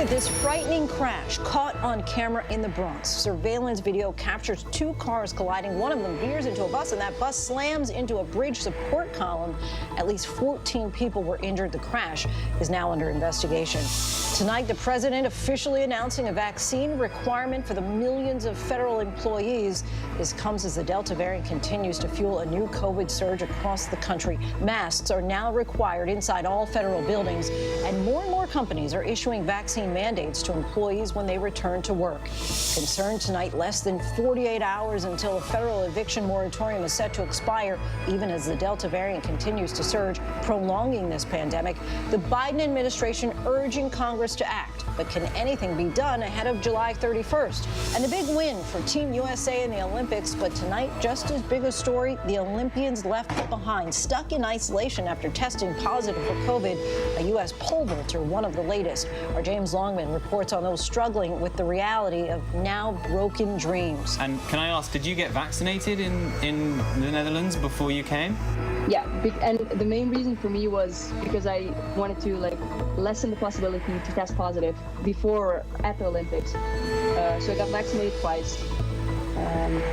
with this frightening crash caught on camera in the Bronx. Surveillance video captures two cars colliding. One of them veers into a bus, and that bus slams into a bridge support column. At least 14 people were injured. The crash is now under investigation. Tonight, the president officially announcing a vaccine requirement for the millions of federal employees. This comes as the Delta variant continues to fuel a new COVID surge across the country. Masks are now required inside all federal buildings, and more companies are issuing vaccine mandates to employees when they return to work. Concern tonight, less than 48 hours until a federal eviction moratorium is set to expire, even as the Delta variant continues to surge, prolonging this pandemic. The Biden administration urging Congress to act. But can anything be done ahead of July 31st? And a big win for Team USA in the Olympics, but tonight, just as big a story, the Olympians left behind, stuck in isolation after testing positive for COVID. A U.S. pole vaulter, one of the latest. Our James Longman reports on those struggling with the reality of now broken dreams. And can I ask, did you get vaccinated in the Netherlands before you came? Yeah, and the main reason for me was because I wanted to lessen the possibility to test positive before at the Olympics. So I got vaccinated twice.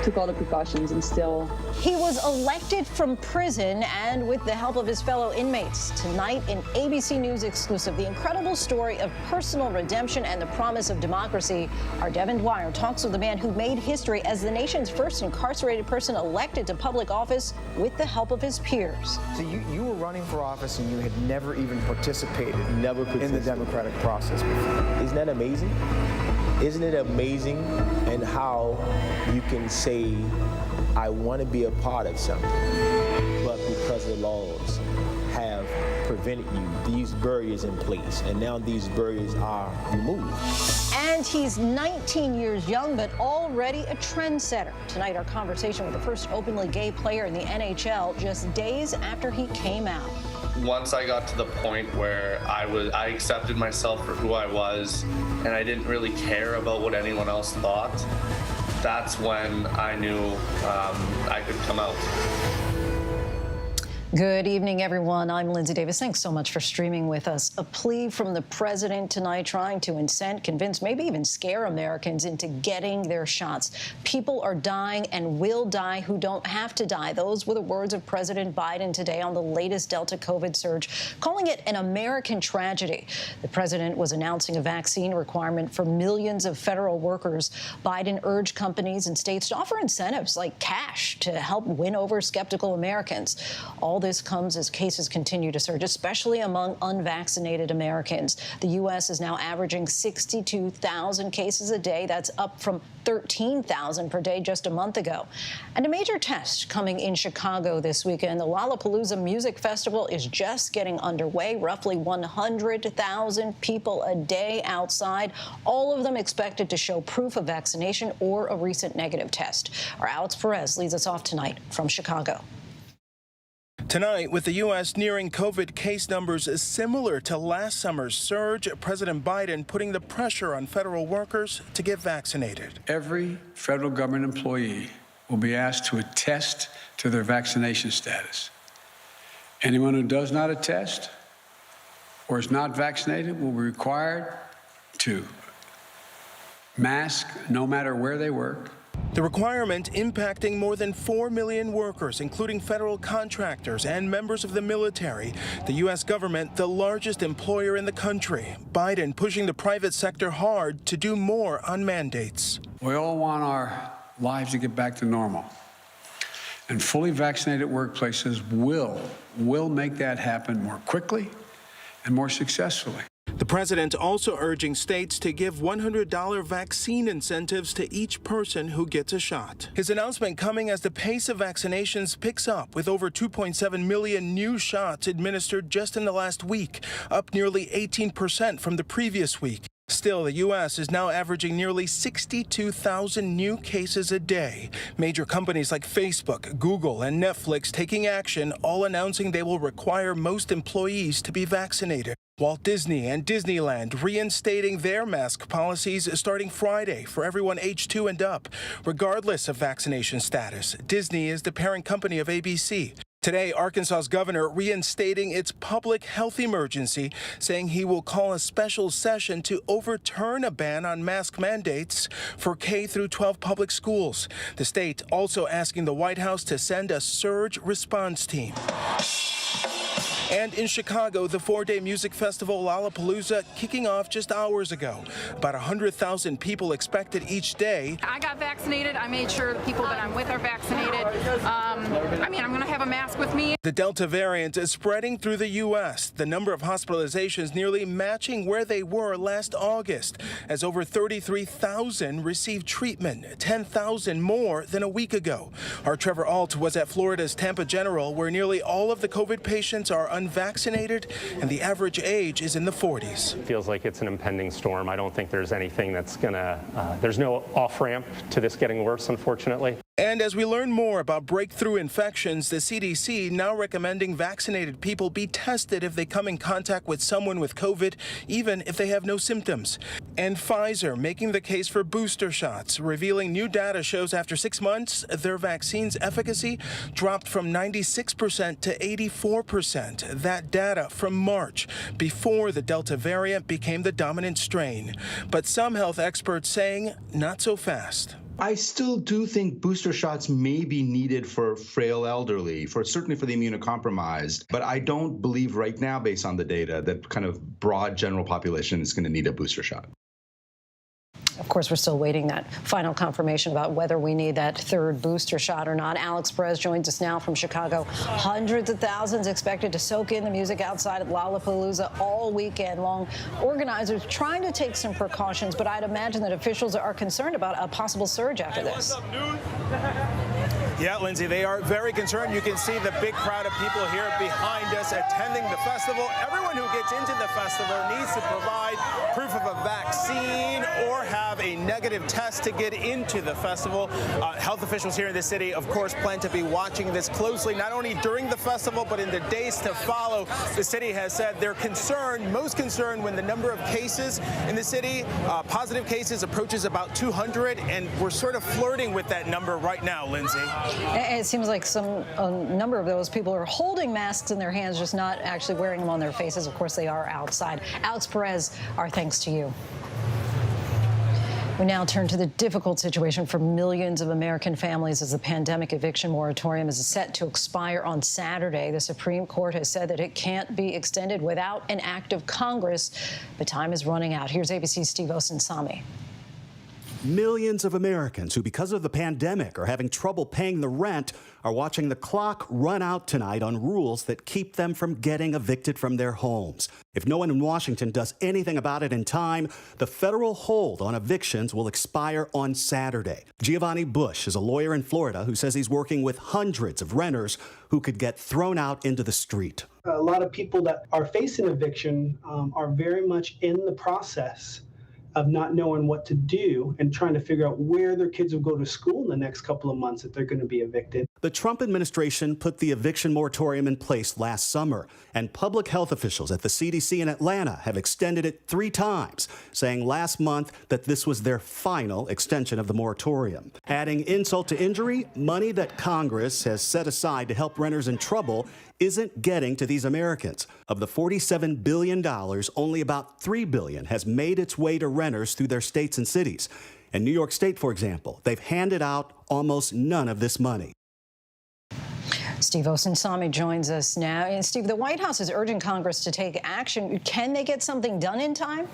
Took all the precautions, and still. He was elected from prison, and with the help of his fellow inmates. Tonight, in ABC News exclusive, the incredible story of personal redemption and the promise of democracy. Our Devin Dwyer talks with the man who made history as the nation's first incarcerated person elected to public office with the help of his peers. So you were running for office, and you had never even participated in the democratic process before. Isn't that amazing? Isn't it amazing and how you can say, I want to be a part of something, but because the laws have prevented you, these barriers in place, and now these barriers are removed. And he's 19 years young, but already a trendsetter. Tonight, our conversation with the first openly gay player in the NHL just days after he came out. Once I got to the point where I accepted myself for who I was, and I didn't really care about what anyone else thought, that's when I knew I could come out. Good evening, everyone. I'm Lindsay Davis. Thanks so much for streaming with us. A plea from the president tonight trying to incent, convince, maybe even scare Americans into getting their shots. People are dying and will die who don't have to die. Those were the words of President Biden today on the latest Delta COVID surge, calling it an American tragedy. The president was announcing a vaccine requirement for millions of federal workers. Biden urged companies and states to offer incentives like cash to help win over skeptical Americans. All this comes as cases continue to surge, especially among unvaccinated Americans. The U.S. is now averaging 62,000 cases a day. That's up from 13,000 per day just a month ago. And a major test coming in Chicago this weekend. The Lollapalooza Music Festival is just getting underway. Roughly 100,000 people a day outside, all of them expected to show proof of vaccination or a recent negative test. Our Alex Perez leads us off tonight from Chicago. Tonight, with the U.S. nearing COVID case numbers similar to last summer's surge, President Biden putting the pressure on federal workers to get vaccinated. Every federal government employee will be asked to attest to their vaccination status. Anyone who does not attest or is not vaccinated will be required to mask no matter where they work. The requirement impacting more than 4 million workers, including federal contractors and members of the military. The U.S. government, the largest employer in the country. Biden pushing the private sector hard to do more on mandates. We all want our lives to get back to normal. And fully vaccinated workplaces will make that happen more quickly and more successfully. The president also urging states to give $100 vaccine incentives to each person who gets a shot. His announcement coming as the pace of vaccinations picks up, with over 2.7 million new shots administered just in the last week, up nearly 18% from the previous week. Still, the U.S. is now averaging nearly 62,000 new cases a day. Major companies like Facebook, Google, and Netflix taking action, all announcing they will require most employees to be vaccinated. Walt Disney and Disneyland reinstating their mask policies starting Friday for everyone age 2 and up, regardless of vaccination status. Disney is the parent company of ABC. Today, Arkansas's governor reinstating its public health emergency, saying he will call a special session to overturn a ban on mask mandates for K through 12 public schools. The state also asking the White House to send a surge response team. And in Chicago, the four-day music festival Lollapalooza kicking off just hours ago. About 100,000 people expected each day. I got vaccinated. I made sure the people that I'm with are vaccinated. I'm going to have a mask with me. The Delta variant is spreading through the U.S., the number of hospitalizations nearly matching where they were last August, as over 33,000 received treatment, 10,000 more than a week ago. Our Trevor Alt was at Florida's Tampa General, where nearly all of the COVID patients are unvaccinated, and the average age is in the 40s. It feels like it's an impending storm. I don't think there's anything that's there's no off-ramp to this getting worse, unfortunately. And as we learn more about breakthrough infections, the CDC now recommending vaccinated people be tested if they come in contact with someone with COVID, even if they have no symptoms. And Pfizer making the case for booster shots, revealing new data shows after 6 months, their vaccine's efficacy dropped from 96% to 84%. That data from March, before the Delta variant became the dominant strain. But some health experts saying not so fast. I still do think booster shots may be needed for frail elderly, certainly for the immunocompromised. But I don't believe right now, based on the data, that kind of broad general population is going to need a booster shot. Of course, we're still waiting that final confirmation about whether we need that third booster shot or not. Alex Perez joins us now from Chicago. Hundreds of thousands expected to soak in the music outside of Lollapalooza all weekend long. Organizers trying to take some precautions, but I'd imagine that officials are concerned about a possible surge after this. Yeah, Lindsay, they are very concerned. You can see the big crowd of people here behind us attending the festival. Everyone who gets into the festival needs to provide proof of a vaccine or have a negative test to get into the festival. Health officials here in the city, of course, plan to be watching this closely, not only during the festival, but in the days to follow. The city has said they're concerned, most concerned when the number of cases in the city, positive cases, approaches about 200, and we're sort of flirting with that number right now, Lindsay. It seems like a number of those people are holding masks in their hands, just not actually wearing them on their faces. Of course, they are outside. Alex Perez, our thanks to you. We now turn to the difficult situation for millions of American families as the pandemic eviction moratorium is set to expire on Saturday. The Supreme Court has said that it can't be extended without an act of Congress, but time is running out. Here's ABC's Steve Osinsami. Millions of Americans who, because of the pandemic, are having trouble paying the rent are watching the clock run out tonight on rules that keep them from getting evicted from their homes. If no one in Washington does anything about it in time, the federal hold on evictions will expire on Saturday. Giovanni Bush is a lawyer in Florida who says he's working with hundreds of renters who could get thrown out into the street. A lot of people that are facing eviction are very much in the process of not knowing what to do and trying to figure out where their kids will go to school in the next couple of months if they're going to be evicted. The Trump administration put the eviction moratorium in place last summer, and public health officials at the CDC in Atlanta have extended it 3 times, saying last month that this was their final extension of the moratorium. Adding insult to injury, money that Congress has set aside to help renters in trouble isn't getting to these Americans. Of the $47 billion, only about $3 billion has made its way to renters through their states and cities. In New York State, for example, they've handed out almost none of this money. Steve Osinsami joins us now. And Steve, the White House is urging Congress to take action. Can they get something done in time?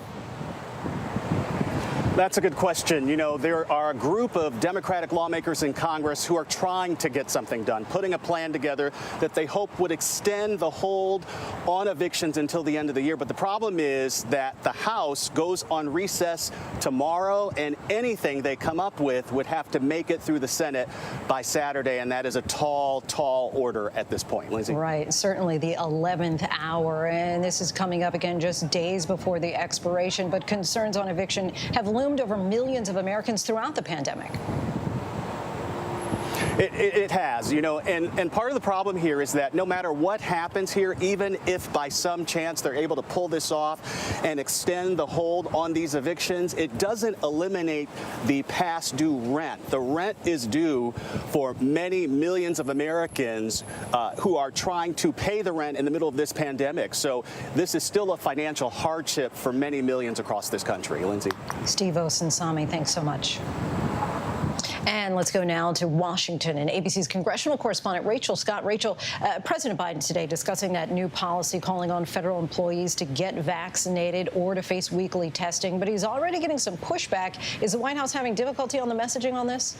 That's a good question. You know, there are a group of Democratic lawmakers in Congress who are trying to get something done, putting a plan together that they hope would extend the hold on evictions until the end of the year. But the problem is that the House goes on recess tomorrow, and anything they come up with would have to make it through the Senate by Saturday, and that is a tall, tall order at this point. Lindsay? Right, certainly the 11th hour, and this is coming up again just days before the expiration, but concerns on eviction have loomed over millions of Americans throughout the pandemic. It has, you know, and part of the problem here is that no matter what happens here, even if by some chance they're able to pull this off and extend the hold on these evictions, it doesn't eliminate the past due rent. The rent is due for many millions of Americans who are trying to pay the rent in the middle of this pandemic. So this is still a financial hardship for many millions across this country. Lindsay. Steve Osunsami, thanks so much. And let's go now to Washington and ABC's congressional correspondent Rachel Scott. Rachel, President Biden today discussing that new policy calling on federal employees to get vaccinated or to face weekly testing. But he's already getting some pushback. Is the White House having difficulty on the messaging on this?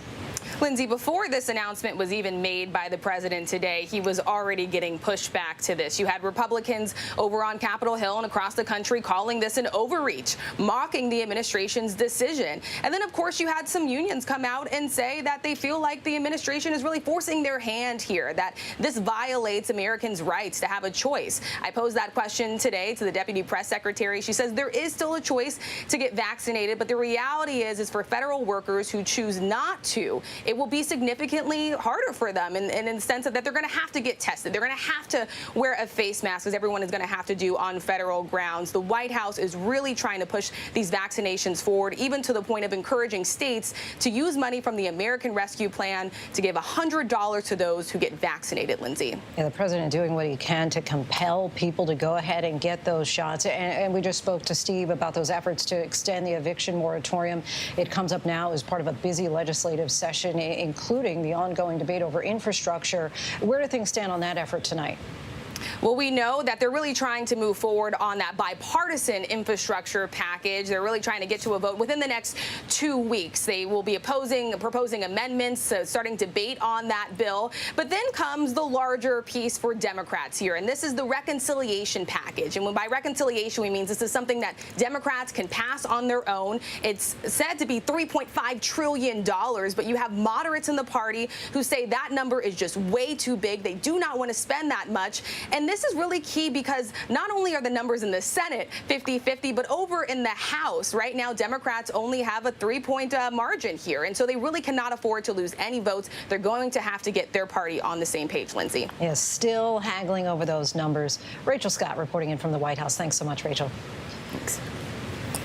Lindsay, before this announcement was even made by the president today, he was already getting pushback to this. You had Republicans over on Capitol Hill and across the country calling this an overreach, mocking the administration's decision. And then, of course, you had some unions come out and say that they feel like the administration is really forcing their hand here, that this violates Americans' rights to have a choice. I posed that question today to the deputy press secretary. She says there is still a choice to get vaccinated, but the reality is for federal workers who choose not to, it will be significantly harder for them in the sense that they're going to have to get tested. They're going to have to wear a face mask, as everyone is going to have to do on federal grounds. The White House is really trying to push these vaccinations forward, even to the point of encouraging states to use money from the American Rescue Plan to give $100 to those who get vaccinated, Lindsay. Yeah, the president doing what he can to compel people to go ahead and get those shots. And we just spoke to Steve about those efforts to extend the eviction moratorium. It comes up now as part of a busy legislative session, including the ongoing debate over infrastructure. Where do things stand on that effort tonight? Well, we know that they're really trying to move forward on that bipartisan infrastructure package. They're really trying to get to a vote within the next 2 weeks. They will be proposing amendments, starting debate on that bill. But then comes the larger piece for Democrats here, and this is the reconciliation package. And by reconciliation, we mean this is something that Democrats can pass on their own. It's said to be $3.5 trillion, but you have moderates in the party who say that number is just way too big. They do not want to spend that much. And this is really key because not only are the numbers in the Senate 50-50, but over in the House right now, Democrats only have a 3-point margin here. And so they really cannot afford to lose any votes. They're going to have to get their party on the same page, Lindsay. Yes, still haggling over those numbers. Rachel Scott reporting in from the White House. Thanks so much, Rachel. Thanks.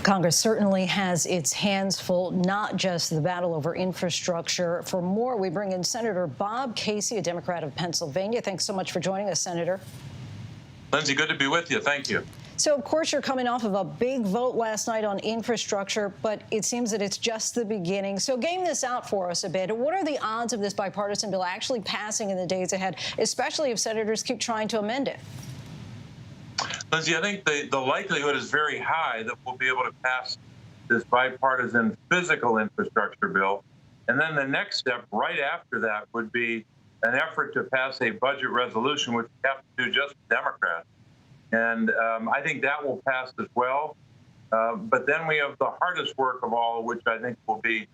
Congress certainly has its hands full, not just the battle over infrastructure. For more, we bring in Senator Bob Casey, a Democrat of Pennsylvania. Thanks so much for joining us, Senator. Lindsay, good to be with you. Thank you. So, of course, you're coming off of a big vote last night on infrastructure, but it seems that it's just the beginning. So game this out for us a bit. What are the odds of this bipartisan bill actually passing in the days ahead, especially if senators keep trying to amend it? Lindsay, I think the likelihood is very high that we'll be able to pass this bipartisan physical infrastructure bill. And then the next step right after that would be an effort to pass a budget resolution, which we have to do just with Democrats. And I think that will pass as well. But then we have the hardest work of all, which I think will be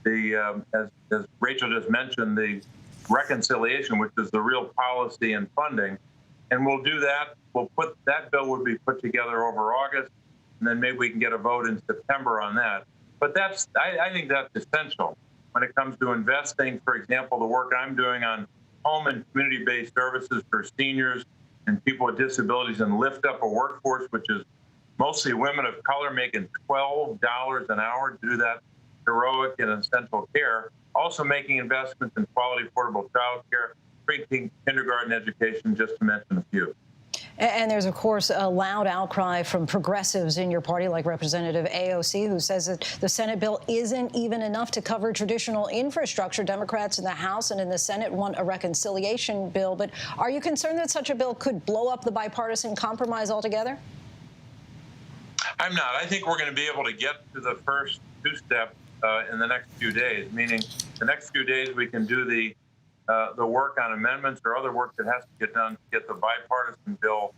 the, as Rachel just mentioned, the reconciliation, which is the real policy and funding. And we'll do that. That bill would be put together over August, and then maybe we can get a vote in September on that. But I think that's essential when it comes to investing. For example, the work I'm doing on home and community-based services for seniors and people with disabilities, and lift up a workforce, which is mostly women of color making $12 an hour to do that heroic and essential care. Also making investments in quality, affordable child care, pre-kindergarten education, just to mention a few. And there's, of course, a loud outcry from progressives in your party, like Representative AOC, who says that the Senate bill isn't even enough to cover traditional infrastructure. Democrats in the House and in the Senate want a reconciliation bill. But are you concerned that such a bill could blow up the bipartisan compromise altogether? I'm not. I think we're going to be able to get to the first two steps in the next few days, meaning the next few days we can do the work on amendments or other work that has to get done to get the bipartisan bill,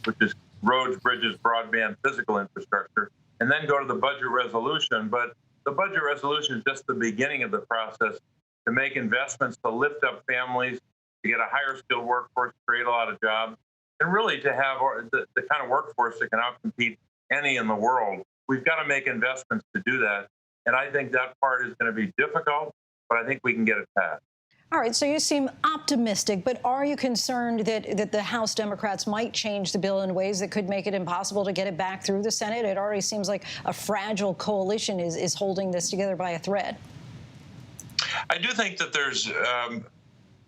which is roads, bridges, broadband, physical infrastructure, and then go to the budget resolution. But the budget resolution is just the beginning of the process to make investments, to lift up families, to get a higher skilled workforce, create a lot of jobs, and really to have the kind of workforce that can outcompete any in the world. We've got to make investments to do that. And I think that part is going to be difficult, but I think we can get it passed. All right, so you seem optimistic, but are you concerned that the House Democrats might change the bill in ways that could make it impossible to get it back through the Senate? It already seems like a fragile coalition is holding this together by a thread. I do think that there's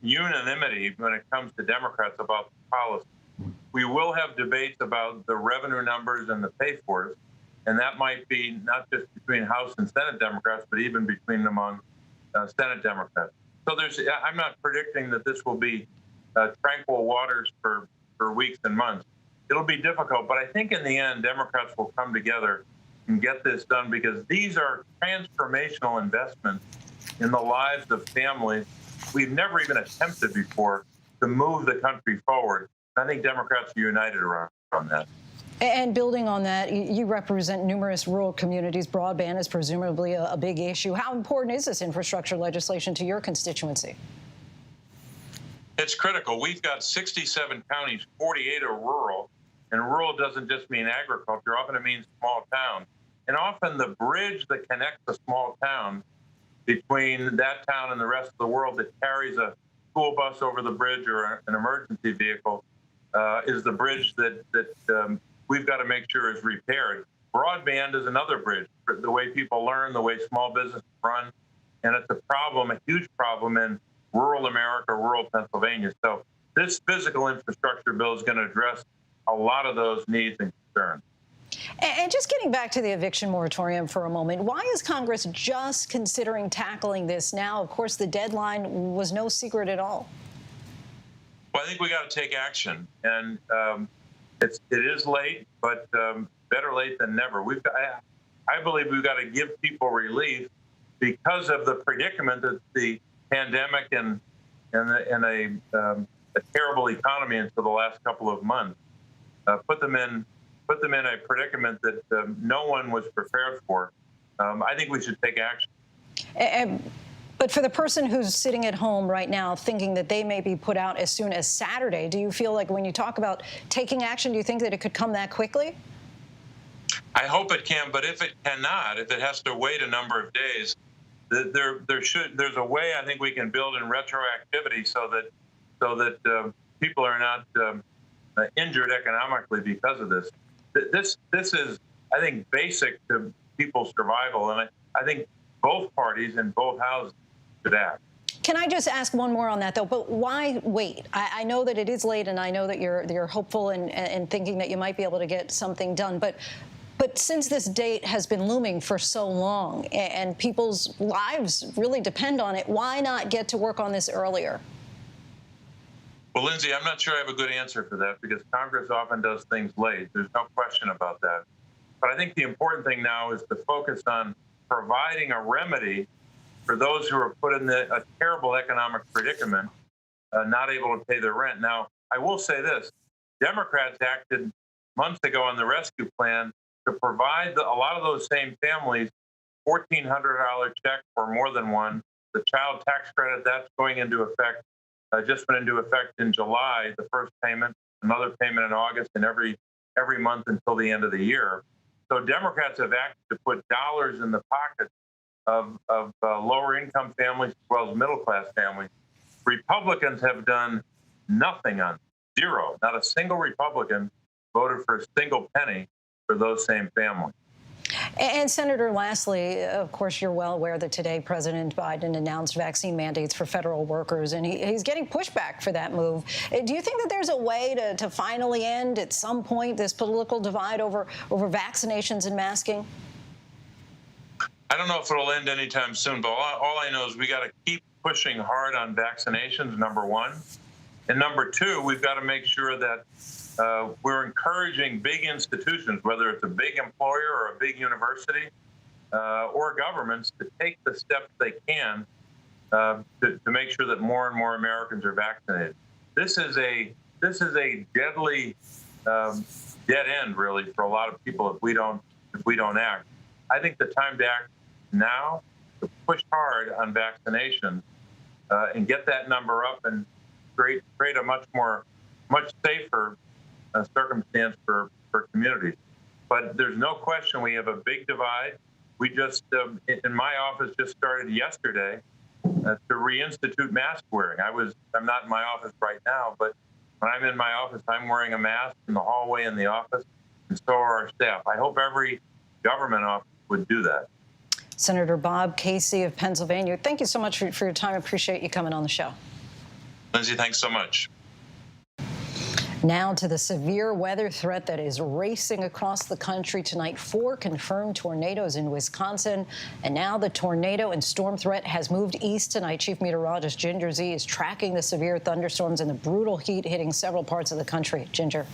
unanimity when it comes to Democrats about policy. We will have debates about the revenue numbers and the pay-fors, and that might be not just between House and Senate Democrats, but even between among Senate Democrats. So I'm not predicting that this will be tranquil waters for weeks and months. It'll be difficult, but I think in the end, Democrats will come together and get this done because these are transformational investments in the lives of families we've never even attempted before to move the country forward. I think Democrats are united around that. And building on that, you represent numerous rural communities. Broadband is presumably a big issue. How important is this infrastructure legislation to your constituency? It's critical. We've got 67 counties, 48 are rural, and rural doesn't just mean agriculture. Often it means small town. And often the bridge that connects a small town between that town and the rest of the world that carries a school bus over the bridge or an emergency vehicle is the bridge that we've got to make sure is repaired. Broadband is another bridge, the way people learn, the way small businesses run, and it's a problem, a huge problem in rural America, rural Pennsylvania. So this physical infrastructure bill is going to address a lot of those needs and concerns. And just getting back to the eviction moratorium for a moment, why is Congress just considering tackling this now? Of course, the deadline was no secret at all. Well, I think we got to take action, and it is late, but better late than never. I believe we've got to give people relief because of the predicament that the pandemic and a terrible economy into the last couple of months put them in a predicament that no one was prepared for. I think we should take action. But for the person who's sitting at home right now thinking that they may be put out as soon as Saturday, do you feel like when you talk about taking action, do you think that it could come that quickly? I hope it can, but if it cannot, if it has to wait a number of days, there's a way I think we can build in retroactivity so that people are not injured economically because of this. This is, I think, basic to people's survival, and I think both parties in both houses should act. Can I just ask one more on that, though? But why wait? I know that it is late, and I know that you're hopeful and thinking that you might be able to get something done. But since this date has been looming for so long and people's lives really depend on it, why not get to work on this earlier? Well, Lindsay, I'm not sure I have a good answer for that because Congress often does things late. There's no question about that. But I think the important thing now is to focus on providing a remedy for those who are put in a terrible economic predicament, not able to pay their rent. Now, I will say this. Democrats acted months ago on the rescue plan to provide a lot of those same families $1,400 check for more than one. The child tax credit, that's going into effect, just went into effect in July, the first payment, another payment in August, and every month until the end of the year. So Democrats have acted to put dollars in the pockets of lower income families as well as middle class families. Republicans have done nothing on zero. Not a single Republican voted for a single penny for those same families. And Senator, lastly, of course, you're well aware that today President Biden announced vaccine mandates for federal workers, and he's getting pushback for that move. Do you think that there's a way to finally end at some point this political divide over vaccinations and masking? I don't know if it'll end anytime soon, but all I know is we got to keep pushing hard on vaccinations, number one. And number two, we've got to make sure that we're encouraging big institutions, whether it's a big employer or a big university or governments, to take the steps they can to make sure that more and more Americans are vaccinated. This is a deadly dead end, really, for a lot of people if we don't act. I think the time to act now, to push hard on vaccinations and get that number up and create a much safer circumstance for communities. But there's no question we have a big divide. We just, in my office, just started yesterday to reinstitute mask wearing. I'm not in my office right now, but when I'm in my office, I'm wearing a mask in the hallway in the office, and so are our staff. I hope every government office would do that. Senator Bob Casey of Pennsylvania, thank you so much for your time. I appreciate you coming on the show. Lindsay, thanks so much. Now to the severe weather threat that is racing across the country tonight. 4 confirmed tornadoes in Wisconsin. And now the tornado and storm threat has moved east tonight. Chief Meteorologist Ginger Z is tracking the severe thunderstorms and the brutal heat hitting several parts of the country. Ginger.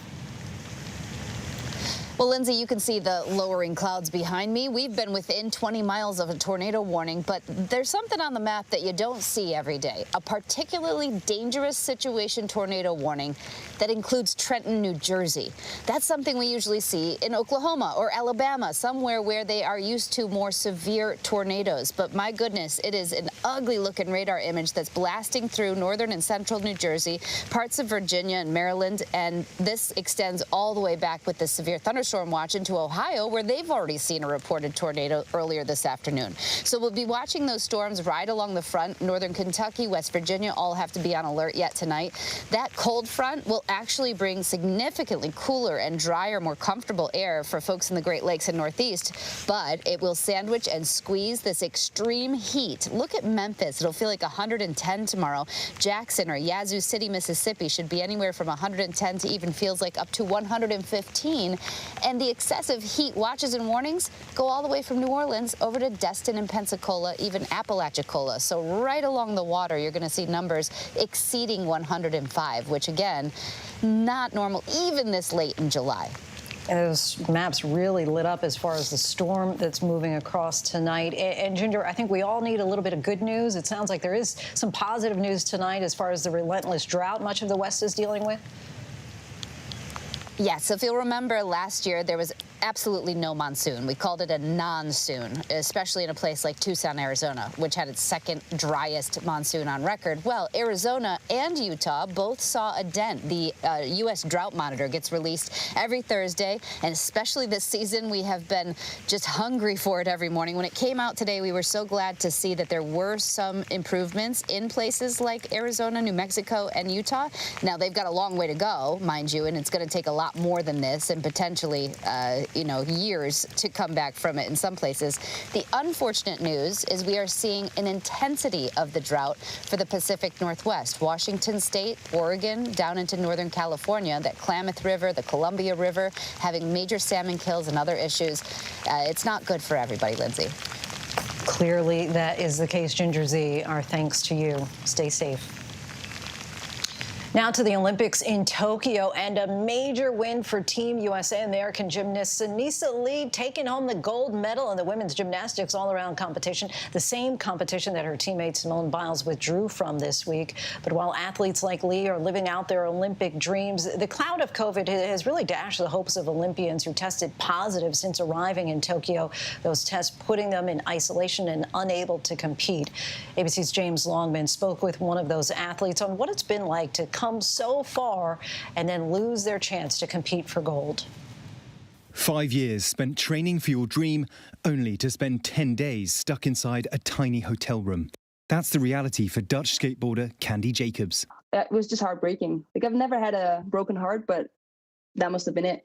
Well, Lindsay, you can see the lowering clouds behind me. We've been within 20 miles of a tornado warning, but there's something on the map that you don't see every day. A particularly dangerous situation tornado warning that includes Trenton, New Jersey. That's something we usually see in Oklahoma or Alabama, somewhere where they are used to more severe tornadoes. But my goodness, it is an ugly-looking radar image that's blasting through northern and central New Jersey, parts of Virginia and Maryland, and this extends all the way back with the severe thunderstorm watch into Ohio, where they've already seen a reported tornado earlier this afternoon. So we'll be watching those storms right along the front. Northern Kentucky, West Virginia all have to be on alert yet tonight. That cold front will actually bring significantly cooler and drier, more comfortable air for folks in the Great Lakes and Northeast, but it will sandwich and squeeze this extreme heat. Look at Memphis. It'll feel like 110 tomorrow. Jackson or Yazoo City, Mississippi should be anywhere from 110 to even feels like up to 115. And the excessive heat watches and warnings go all the way from New Orleans over to Destin and Pensacola, even Apalachicola. So right along the water, you're going to see numbers exceeding 105, which, again, not normal even this late in July. Those maps really lit up as far as the storm that's moving across tonight. And Ginger, I think we all need a little bit of good news. It sounds like there is some positive news tonight as far as the relentless drought much of the West is dealing with. Yes, if you'll remember last year, there was absolutely no monsoon. We called it a non-soon, especially in a place like Tucson, Arizona, which had its second driest monsoon on record. Well, Arizona and Utah both saw a dent. The U.S. Drought Monitor gets released every Thursday, and especially this season, we have been just hungry for it every morning. When it came out today, we were so glad to see that there were some improvements in places like Arizona, New Mexico, and Utah. Now, they've got a long way to go, mind you, and it's going to take a lot more than this and potentially years to come back from it in some places. The unfortunate news is we are seeing an intensity of the drought for the Pacific Northwest, Washington State, Oregon, down into Northern California, that Klamath River, the Columbia River, having major salmon kills and other issues. It's not good for everybody, Lindsay. Clearly, that is the case. Ginger Z, our thanks to you. Stay safe. Now to the Olympics in Tokyo, and a major win for Team USA. American gymnast Sunisa Lee taking home the gold medal in the women's gymnastics all-around competition, the same competition that her teammate Simone Biles withdrew from this week. But while athletes like Lee are living out their Olympic dreams, the cloud of COVID has really dashed the hopes of Olympians who tested positive since arriving in Tokyo, those tests putting them in isolation and unable to compete. ABC's James Longman spoke with one of those athletes on what it's been like to come so far and then lose their chance to compete for gold. 5 years spent training for your dream, only to spend 10 days stuck inside a tiny hotel room. That's the reality for Dutch skateboarder Candy Jacobs. That was just heartbreaking. Like, I've never had a broken heart, but that must have been it.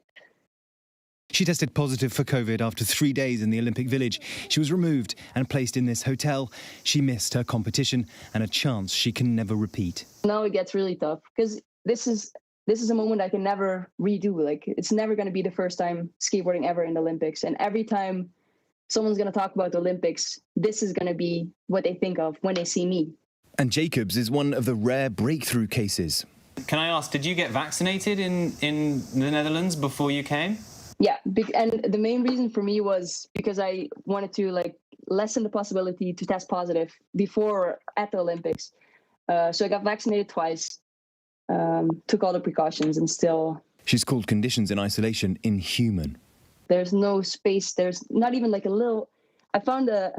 She tested positive for COVID after 3 days in the Olympic Village. She was removed and placed in this hotel. She missed her competition and a chance she can never repeat. Now it gets really tough because this is a moment I can never redo. Like, it's never going to be the first time skateboarding ever in the Olympics. And every time someone's going to talk about the Olympics, this is going to be what they think of when they see me. And Jacobs is one of the rare breakthrough cases. Can I ask, did you get vaccinated in the Netherlands before you came? Yeah, and the main reason for me was because I wanted to lessen the possibility to test positive before or at the Olympics. So I got vaccinated twice, took all the precautions, and still... She's called conditions in isolation inhuman. There's no space. There's not even a little... I found the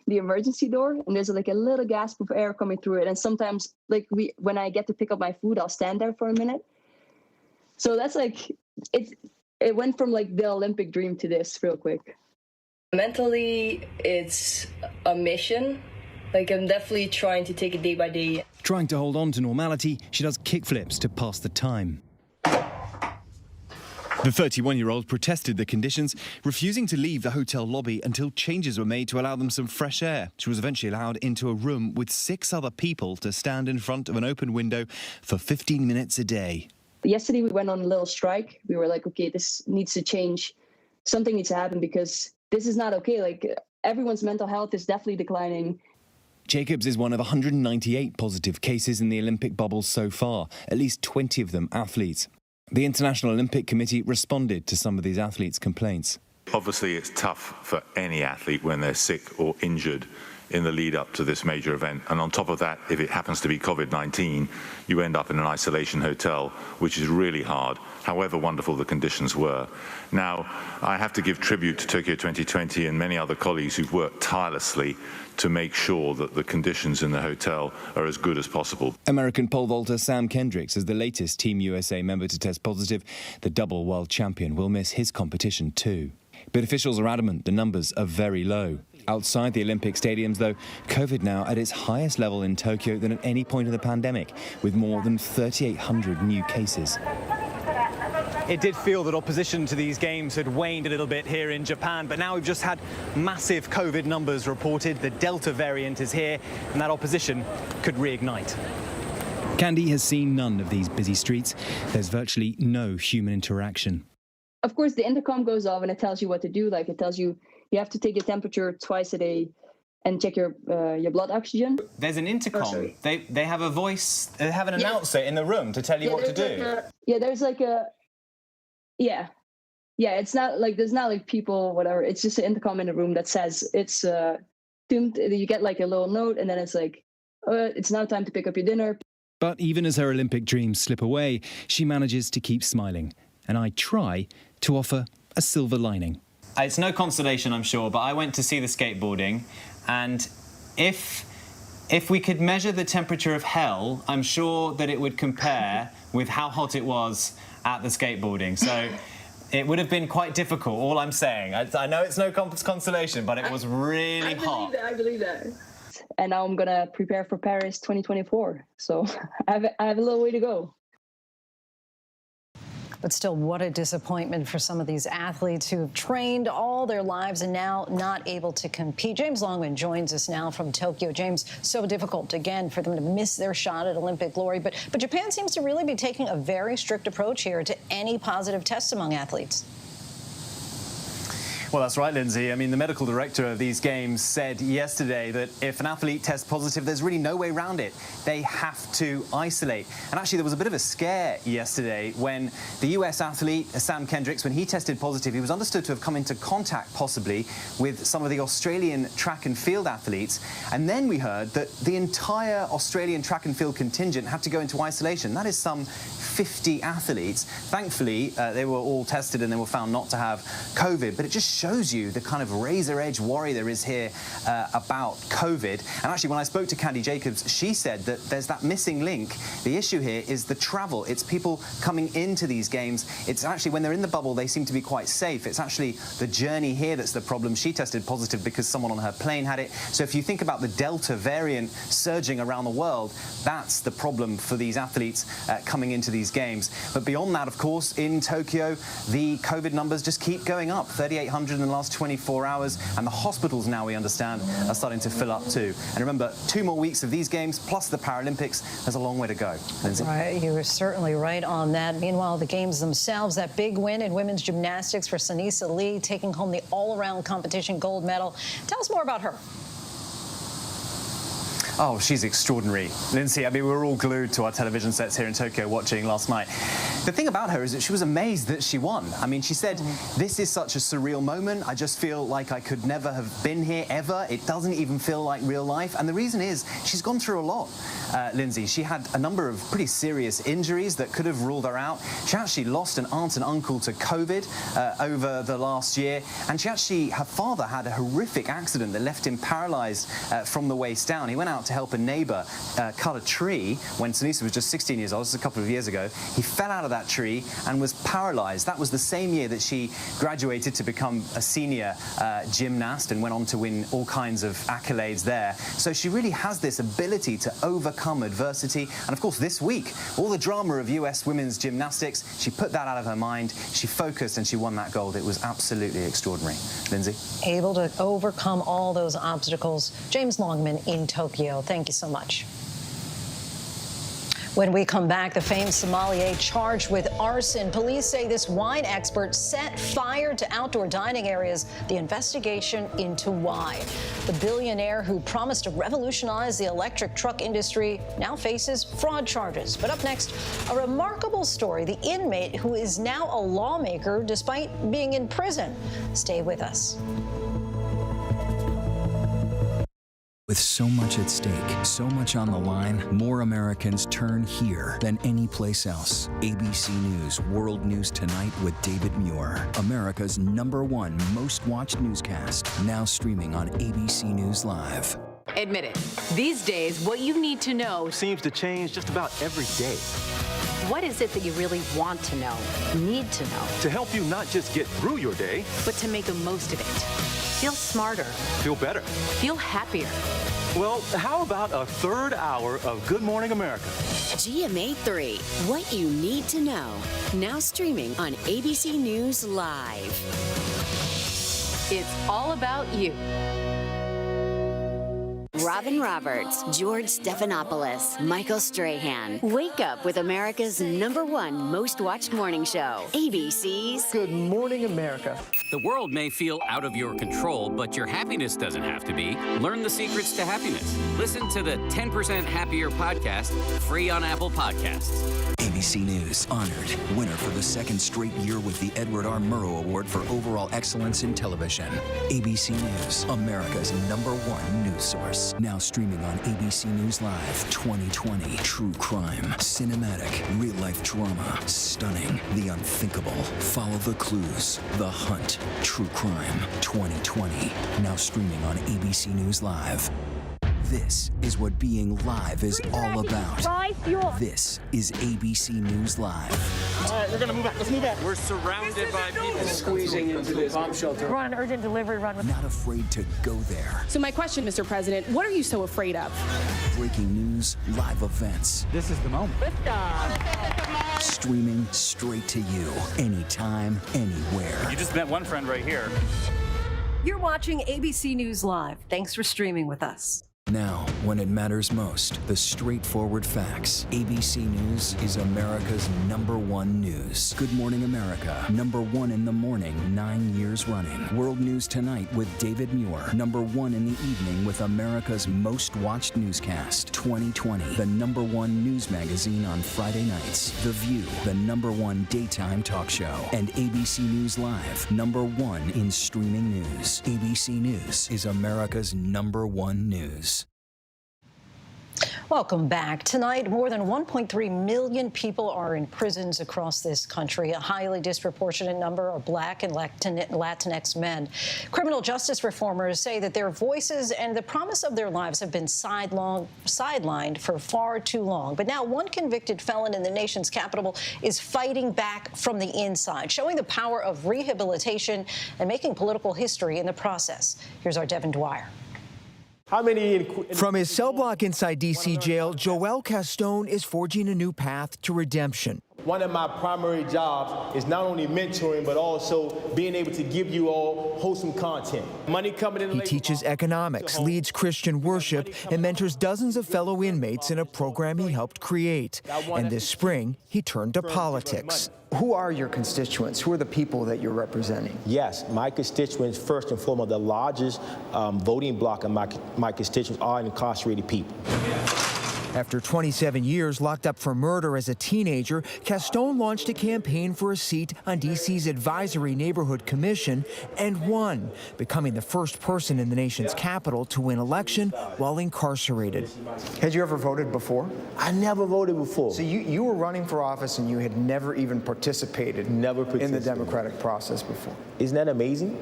emergency door, and there's a little gasp of air coming through it. And sometimes, when I get to pick up my food, I'll stand there for a minute. So that's it went from the Olympic dream to this real quick. Mentally, it's a mission, Like, I'm definitely trying to take it day by day. Trying to hold on to normality, she does kickflips to pass the time. The 31-year-old protested the conditions, refusing to leave the hotel lobby until changes were made to allow them some fresh air. She was eventually allowed into a room with 6 other people to stand in front of an open window for 15 minutes a day. Yesterday, we went on a little strike. We were like, okay, this needs to change. Something needs to happen because this is not okay. Like, everyone's mental health is definitely declining. Jacobs is one of 198 positive cases in the Olympic bubble so far, at least 20 of them athletes. The International Olympic Committee responded to some of these athletes' complaints. Obviously, it's tough for any athlete when they're sick or injured in the lead up to this major event. And on top of that, if it happens to be COVID-19, you end up in an isolation hotel, which is really hard, however wonderful the conditions were. Now, I have to give tribute to Tokyo 2020 and many other colleagues who've worked tirelessly to make sure that the conditions in the hotel are as good as possible. American pole vaulter Sam Kendricks is the latest Team USA member to test positive. The double world champion will miss his competition too. But officials are adamant the numbers are very low. Outside the Olympic stadiums, though, COVID now at its highest level in Tokyo than at any point in the pandemic, with more than 3,800 new cases. It did feel that opposition to these games had waned a little bit here in Japan, but now we've just had massive COVID numbers reported. The Delta variant is here, and that opposition could reignite. Candy has seen none of these busy streets. There's virtually no human interaction. Of course, the intercom goes off and it tells you what to do. Like, it tells you you have to take your temperature twice a day and check your blood oxygen. There's an intercom. They have a voice. They have an announcer in the room to tell you what to do. There's like a. Yeah. It's not like there's not like people, whatever. It's just an intercom in the room that says it's tuned. You get like a little note, and then it's like, it's now time to pick up your dinner. But even as her Olympic dreams slip away, she manages to keep smiling. And I try to offer a silver lining. It's no consolation, I'm sure, but I went to see the skateboarding, and if we could measure the temperature of hell, I'm sure that it would compare with how hot it was at the skateboarding. So it would have been quite difficult, all I'm saying. I know it's no consolation, but it was really hot. I believe that. And now I'm going to prepare for Paris 2024. So I have a little way to go. But still, what a disappointment for some of these athletes who've trained all their lives and now not able to compete. James Longman joins us now from Tokyo. James, so difficult, again, for them to miss their shot at Olympic glory. But Japan seems to really be taking a very strict approach here to any positive tests among athletes. Well, that's right, Lindsay. I mean, the medical director of these games said yesterday that if an athlete tests positive, there's really no way around it. They have to isolate. And actually, there was a bit of a scare yesterday when the US athlete, Sam Kendricks, when he tested positive, he was understood to have come into contact, possibly, with some of the Australian track and field athletes. And then we heard that the entire Australian track and field contingent had to go into isolation. That is some 50 athletes. Thankfully, they were all tested and they were found not to have COVID. But it just shows you the kind of razor-edge worry there is here about COVID. And actually, when I spoke to Candy Jacobs, she said that there's that missing link. The issue here is the travel. It's people coming into these games. It's actually, when they're in the bubble, they seem to be quite safe. It's actually the journey here that's the problem. She tested positive because someone on her plane had it. So if you think about the Delta variant surging around the world, that's the problem for these athletes coming into these games. But beyond that, of course, in Tokyo, the COVID numbers just keep going up. 3,800 in the last 24 hours, and the hospitals now, we understand, are starting to fill up too. And remember, 2 more weeks of these games, plus the Paralympics, there's a long way to go. Lindsay? Right, you were certainly right on that. Meanwhile, the games themselves, that big win in women's gymnastics for Sunisa Lee, taking home the all-around competition gold medal. Tell us more about her. Oh, she's extraordinary. Lindsay, I mean, we were all glued to our television sets here in Tokyo watching last night. The thing about her is that she was amazed that she won. I mean, she said, this is such a surreal moment. I just feel like I could never have been here ever. It doesn't even feel like real life. And the reason is she's gone through a lot. Lindsay. She had a number of pretty serious injuries that could have ruled her out. She actually lost an aunt and uncle to COVID over the last year, and her father had a horrific accident that left him paralyzed from the waist down. He went out to help a neighbor cut a tree when Sinisa was just 16 years old. This is a couple of years ago. He fell out of that tree and was paralyzed. That was the same year that she graduated to become a senior gymnast and went on to win all kinds of accolades there. So she really has this ability to overcome adversity. And of course, this week, all the drama of US women's gymnastics, she put that out of her mind. She focused and she won that gold. It was absolutely extraordinary. Lindsay? Able to overcome all those obstacles. James Longman in Tokyo. Thank you so much. When we come back, the famed sommelier charged with arson. Police say this wine expert set fire to outdoor dining areas. The investigation into why. The billionaire who promised to revolutionize the electric truck industry now faces fraud charges. But up next, a remarkable story. The inmate who is now a lawmaker despite being in prison. Stay with us. With so much at stake, so much on the line, more Americans turn here than any place else. ABC News World News Tonight with David Muir, America's #1 most watched newscast, now streaming on ABC News Live. Admit it, these days, what you need to know seems to change just about every day. What is it that you really want to know, need to know? To help you not just get through your day, but to make the most of it. Feel smarter. Feel better. Feel happier. Well, how about a third hour of Good Morning America? GMA 3, what you need to know. Now streaming on ABC News Live. It's all about you. Robin Roberts, George Stephanopoulos, Michael Strahan. Wake up with America's #1 most watched morning show. ABC's Good Morning America. The world may feel out of your control, but your happiness doesn't have to be. Learn the secrets to happiness. Listen to the 10% Happier podcast, free on Apple Podcasts. ABC News honored winner for the second straight year with the Edward R. Murrow Award for Overall Excellence in Television. ABC News, America's #1 news source. Now streaming on ABC News Live 2020. True crime, cinematic, real-life drama, stunning, the unthinkable. Follow the clues, The Hunt. True crime 2020. Now streaming on ABC News Live. This is what being live is all about. This is ABC News Live. All right, we're going to move back. Let's move back. We're surrounded by people squeezing into this bomb shelter. We're on an urgent delivery run. Not afraid to go there. So my question, Mr. President, what are you so afraid of? Breaking news, live events. This is the moment. Streaming straight to you, anytime, anywhere. You just met one friend right here. You're watching ABC News Live. Thanks for streaming with us. Now, when it matters most, the straightforward facts. ABC News is America's #1 news. Good Morning America, #1 in the morning, 9 years running. World News Tonight with David Muir, #1 in the evening with America's most watched newscast, 2020. The #1 news magazine on Friday nights. The View, the #1 daytime talk show. And ABC News Live, #1 in streaming news. ABC News is America's #1 news. Welcome back. Tonight, more than 1.3 million people are in prisons across this country. A highly disproportionate number are Black and Latinx men. Criminal justice reformers say that their voices and the promise of their lives have been sidelined for far too long. But now one convicted felon in the nation's capital is fighting back from the inside, showing the power of rehabilitation and making political history in the process. Here's our Devin Dwyer. From his cell block inside D.C. jail, Joel Castone is forging a new path to redemption. One of my primary jobs is not only mentoring, but also being able to give you all wholesome content. Money coming in. He teaches economics, leads Christian worship, and mentors dozens of fellow inmates in a program he helped create. And this spring, he turned to politics. Who are your constituents? Who are the people that you're representing? Yes, my constituents, first and foremost, the largest voting bloc of my constituents are incarcerated people. After 27 years locked up for murder as a teenager, Castone launched a campaign for a seat on D.C.'s Advisory Neighborhood Commission and won, becoming the first person in the nation's capital to win election while incarcerated. Had you ever voted before? I never voted before. So you were running for office and you had never even participated in the democratic process before. Isn't that amazing?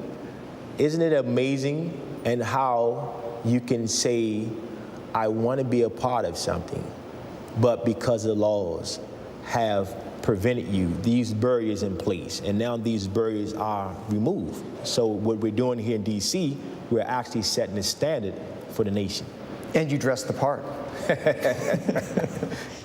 Isn't it amazing and how you can say, I want to be a part of something, but because the laws have prevented you, these barriers in place, and now these barriers are removed. So what we're doing here in D.C., we're actually setting the standard for the nation. And you dressed the part.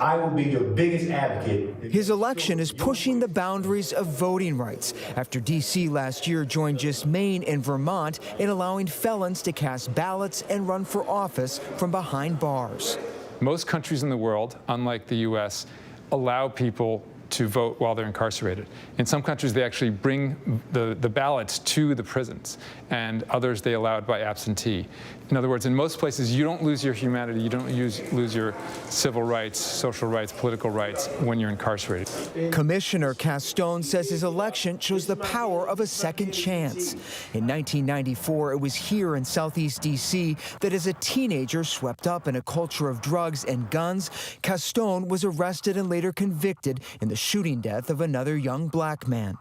I will be your biggest advocate. His election is pushing the boundaries of voting rights after D.C. last year joined just Maine and Vermont in allowing felons to cast ballots and run for office from behind bars. Most countries in the world, unlike the U.S., allow people to vote while they're incarcerated. In some countries, they actually bring the ballots to the prisons, and others they allow it by absentee. In other words, in most places, you don't lose your humanity, you don't lose your civil rights, social rights, political rights when you're incarcerated. Commissioner Castone says his election shows the power of a second chance. In 1994, it was here in Southeast D.C. that as a teenager swept up in a culture of drugs and guns, Castone was arrested and later convicted in the shooting death of another young black man.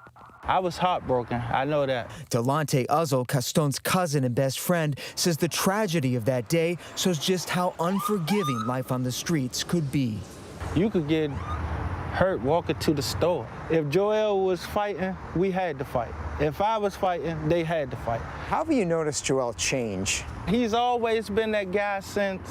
I was heartbroken, I know that. Delonte Uzzle, Castone's cousin and best friend, says the tragedy of that day shows just how unforgiving life on the streets could be. You could get hurt walking to the store. If Joel was fighting, we had to fight. If I was fighting, they had to fight. How have you noticed Joel change? He's always been that guy since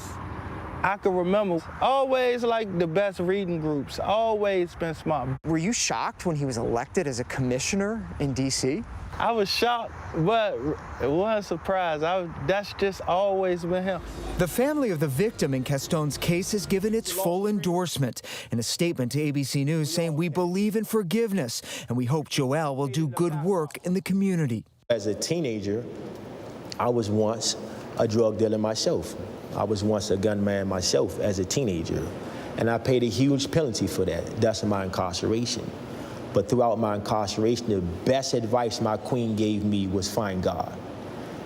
I can remember. Always like the best reading groups, always been smart. Were you shocked when he was elected as a commissioner in D.C.? I was shocked, but it wasn't a surprise. That's just always been him. The family of the victim in Castone's case has given its full endorsement in a statement to ABC News saying, "We believe in forgiveness and we hope Joel will do good work in the community." As a teenager, I was once a drug dealer myself. I was once a gunman myself as a teenager, and I paid a huge penalty for that. That's my incarceration. But throughout my incarceration, the best advice my queen gave me was find God,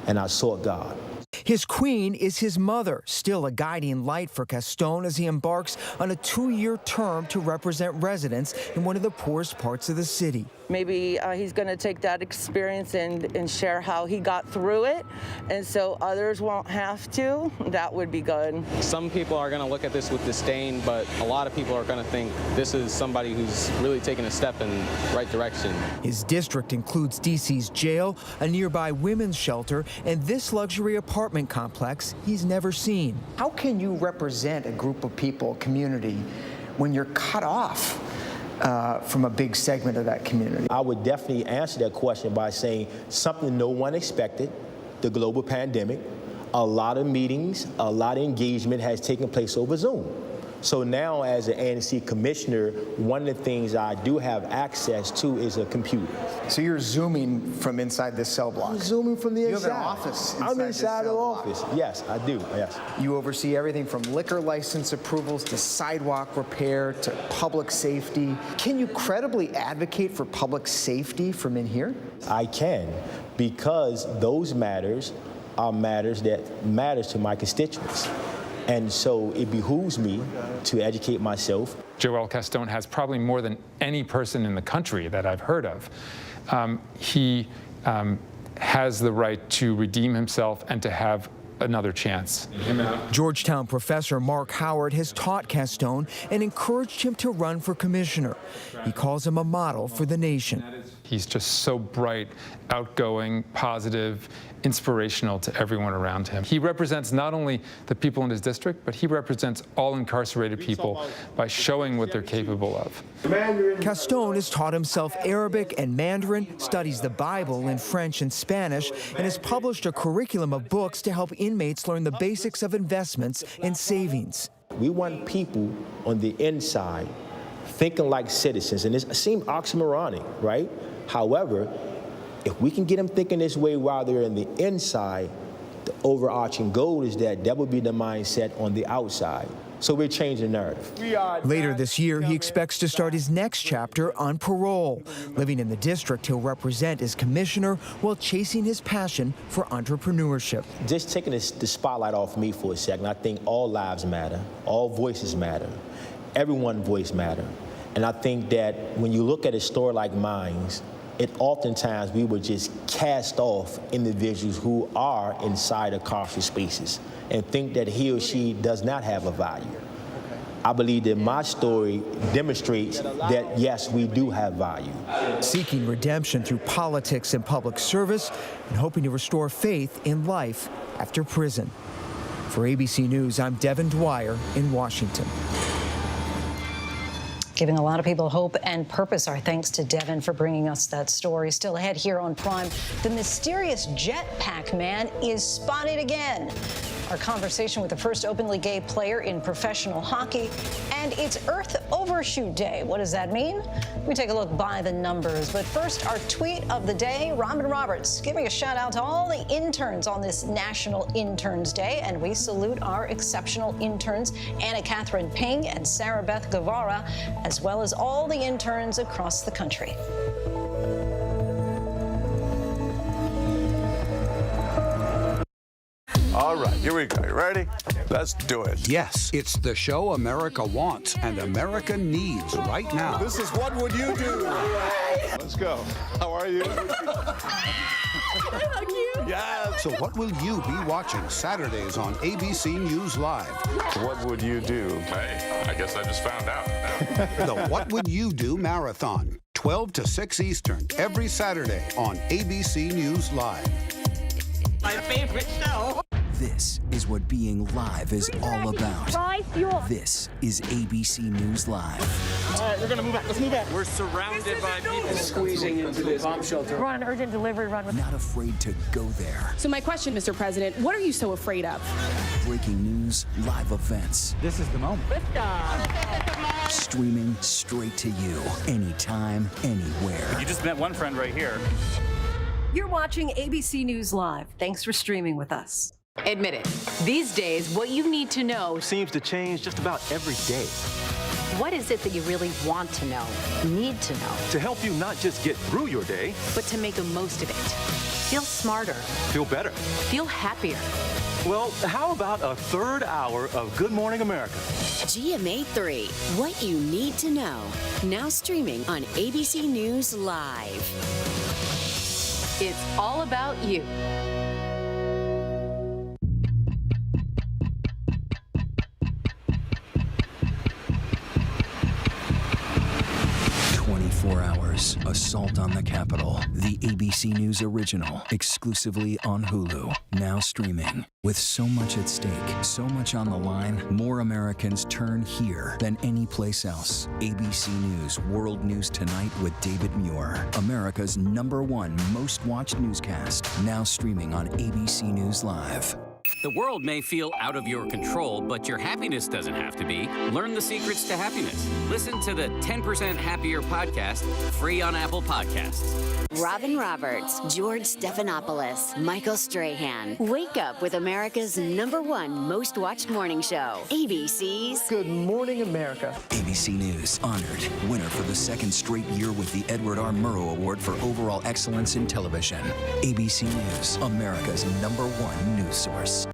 and I sought God. His queen is his mother, still a guiding light for Castone as he embarks on a 2-year term to represent residents in one of the poorest parts of the city. Maybe he's going to take that experience and share how he got through it, and so others won't have to. That would be good. Some people are going to look at this with disdain, but a lot of people are going to think this is somebody who's really taking a step in the right direction. His district includes D.C.'s jail, a nearby women's shelter, and this luxury apartment complex he's never seen. How can you represent a group of people, a community, when you're cut off from a big segment of that community? I would definitely answer that question by saying something no one expected, the global pandemic. A lot of meetings, a lot of engagement has taken place over Zoom. So now as an ANC commissioner, one of the things I do have access to is a computer. So you're Zooming from inside this cell block? I'm Zooming from the inside. You have an office inside I'm inside the office. Yes, I do, yes. You oversee everything from liquor license approvals to sidewalk repair to public safety. Can you credibly advocate for public safety from in here? I can, because those matters are matters that matters to my constituents. And so it behooves me to educate myself. Joel Castone has probably more than any person in the country that I've heard of. He has the right to redeem himself and to have another chance. Georgetown professor Mark Howard has taught Castone and encouraged him to run for commissioner. He calls him a model for the nation. He's just so bright, outgoing, positive, inspirational to everyone around him. He represents not only the people in his district, but he represents all incarcerated people by showing what they're capable of. Castone has taught himself Arabic and Mandarin, studies the Bible in French and Spanish, and has published a curriculum of books to help inmates learn the basics of investments and savings. We want people on the inside thinking like citizens, and it seems oxymoronic, right? However, if we can get them thinking this way while they're in the inside, the overarching goal is that that would be the mindset on the outside. So we're changing the narrative. Later this year, he expects to start his next chapter on parole. Living in the district he'll represent as commissioner while chasing his passion for entrepreneurship. Just taking the spotlight off me for a second, I think all lives matter, all voices matter, everyone's voice matter. And I think that when you look at a story like mine, oftentimes we would just cast off individuals who are inside of carceral spaces and think that he or she does not have a value. I believe that my story demonstrates that, yes, we do have value. Seeking redemption through politics and public service and hoping to restore faith in life after prison. For ABC News, I'm Devin Dwyer in Washington. Giving a lot of people hope and purpose. Our thanks to Devin for bringing us that story. Still ahead here on Prime, the mysterious jetpack man is spotted again. Our conversation with the first openly gay player in professional hockey. And it's Earth Overshoot Day. What does that mean? We take a look by the numbers. But first, our tweet of the day, Robin Roberts giving a shout out to all the interns on this National Interns Day. And we salute our exceptional interns, Anna Catherine Ping and Sarah Beth Guevara, as well as all the interns across the country. All right, here we go. You ready? Let's do it. Yes, it's the show America wants and America needs right now. This is What Would You Do? Let's go. How are you? Yeah. So what will you be watching Saturdays on ABC News Live? What would you do? Hey, I guess I just found out. The What Would You Do Marathon, 12 to 6 Eastern, every Saturday on ABC News Live. My favorite show. This is what being live is all about. This is ABC News Live. All right, we're gonna move back. Let's move back. We're surrounded by people Squeezing into this bomb shelter. We're on an urgent delivery run. Not afraid to go there. So my question, Mr. President, what are you so afraid of? Breaking news, live events. This is the moment. Streaming straight to you, anytime, anywhere. You just met one friend right here. You're watching ABC News Live. Thanks for streaming with us. Admit it. These days, what you need to know Seems to change just about every day. what is it that you really want to know, need to know, To help you not just get through your day, but to make the most of it. Feel smarter. feel better. Feel happier. Well, how about a third hour of Good Morning America? GMA 3, what you need to know. Now streaming on ABC News Live. It's all about you. Assault on the Capitol, the ABC News original, exclusively on Hulu, now streaming. With so much at stake, so much on the line, more Americans turn here than any place else. ABC News World News Tonight with David Muir, America's #1 most watched newscast, now streaming on ABC News Live. The world may feel out of your control, but your happiness doesn't have to be. Learn the secrets to happiness. Listen to the 10% Happier podcast, free on Apple Podcasts. Robin Roberts, George Stephanopoulos, Michael Strahan. Wake up with America's #1 most watched morning show. ABC's Good Morning America. ABC News honored winner for the second straight year with the Edward R. Murrow Award for Overall Excellence in Television. ABC News, America's #1 news source.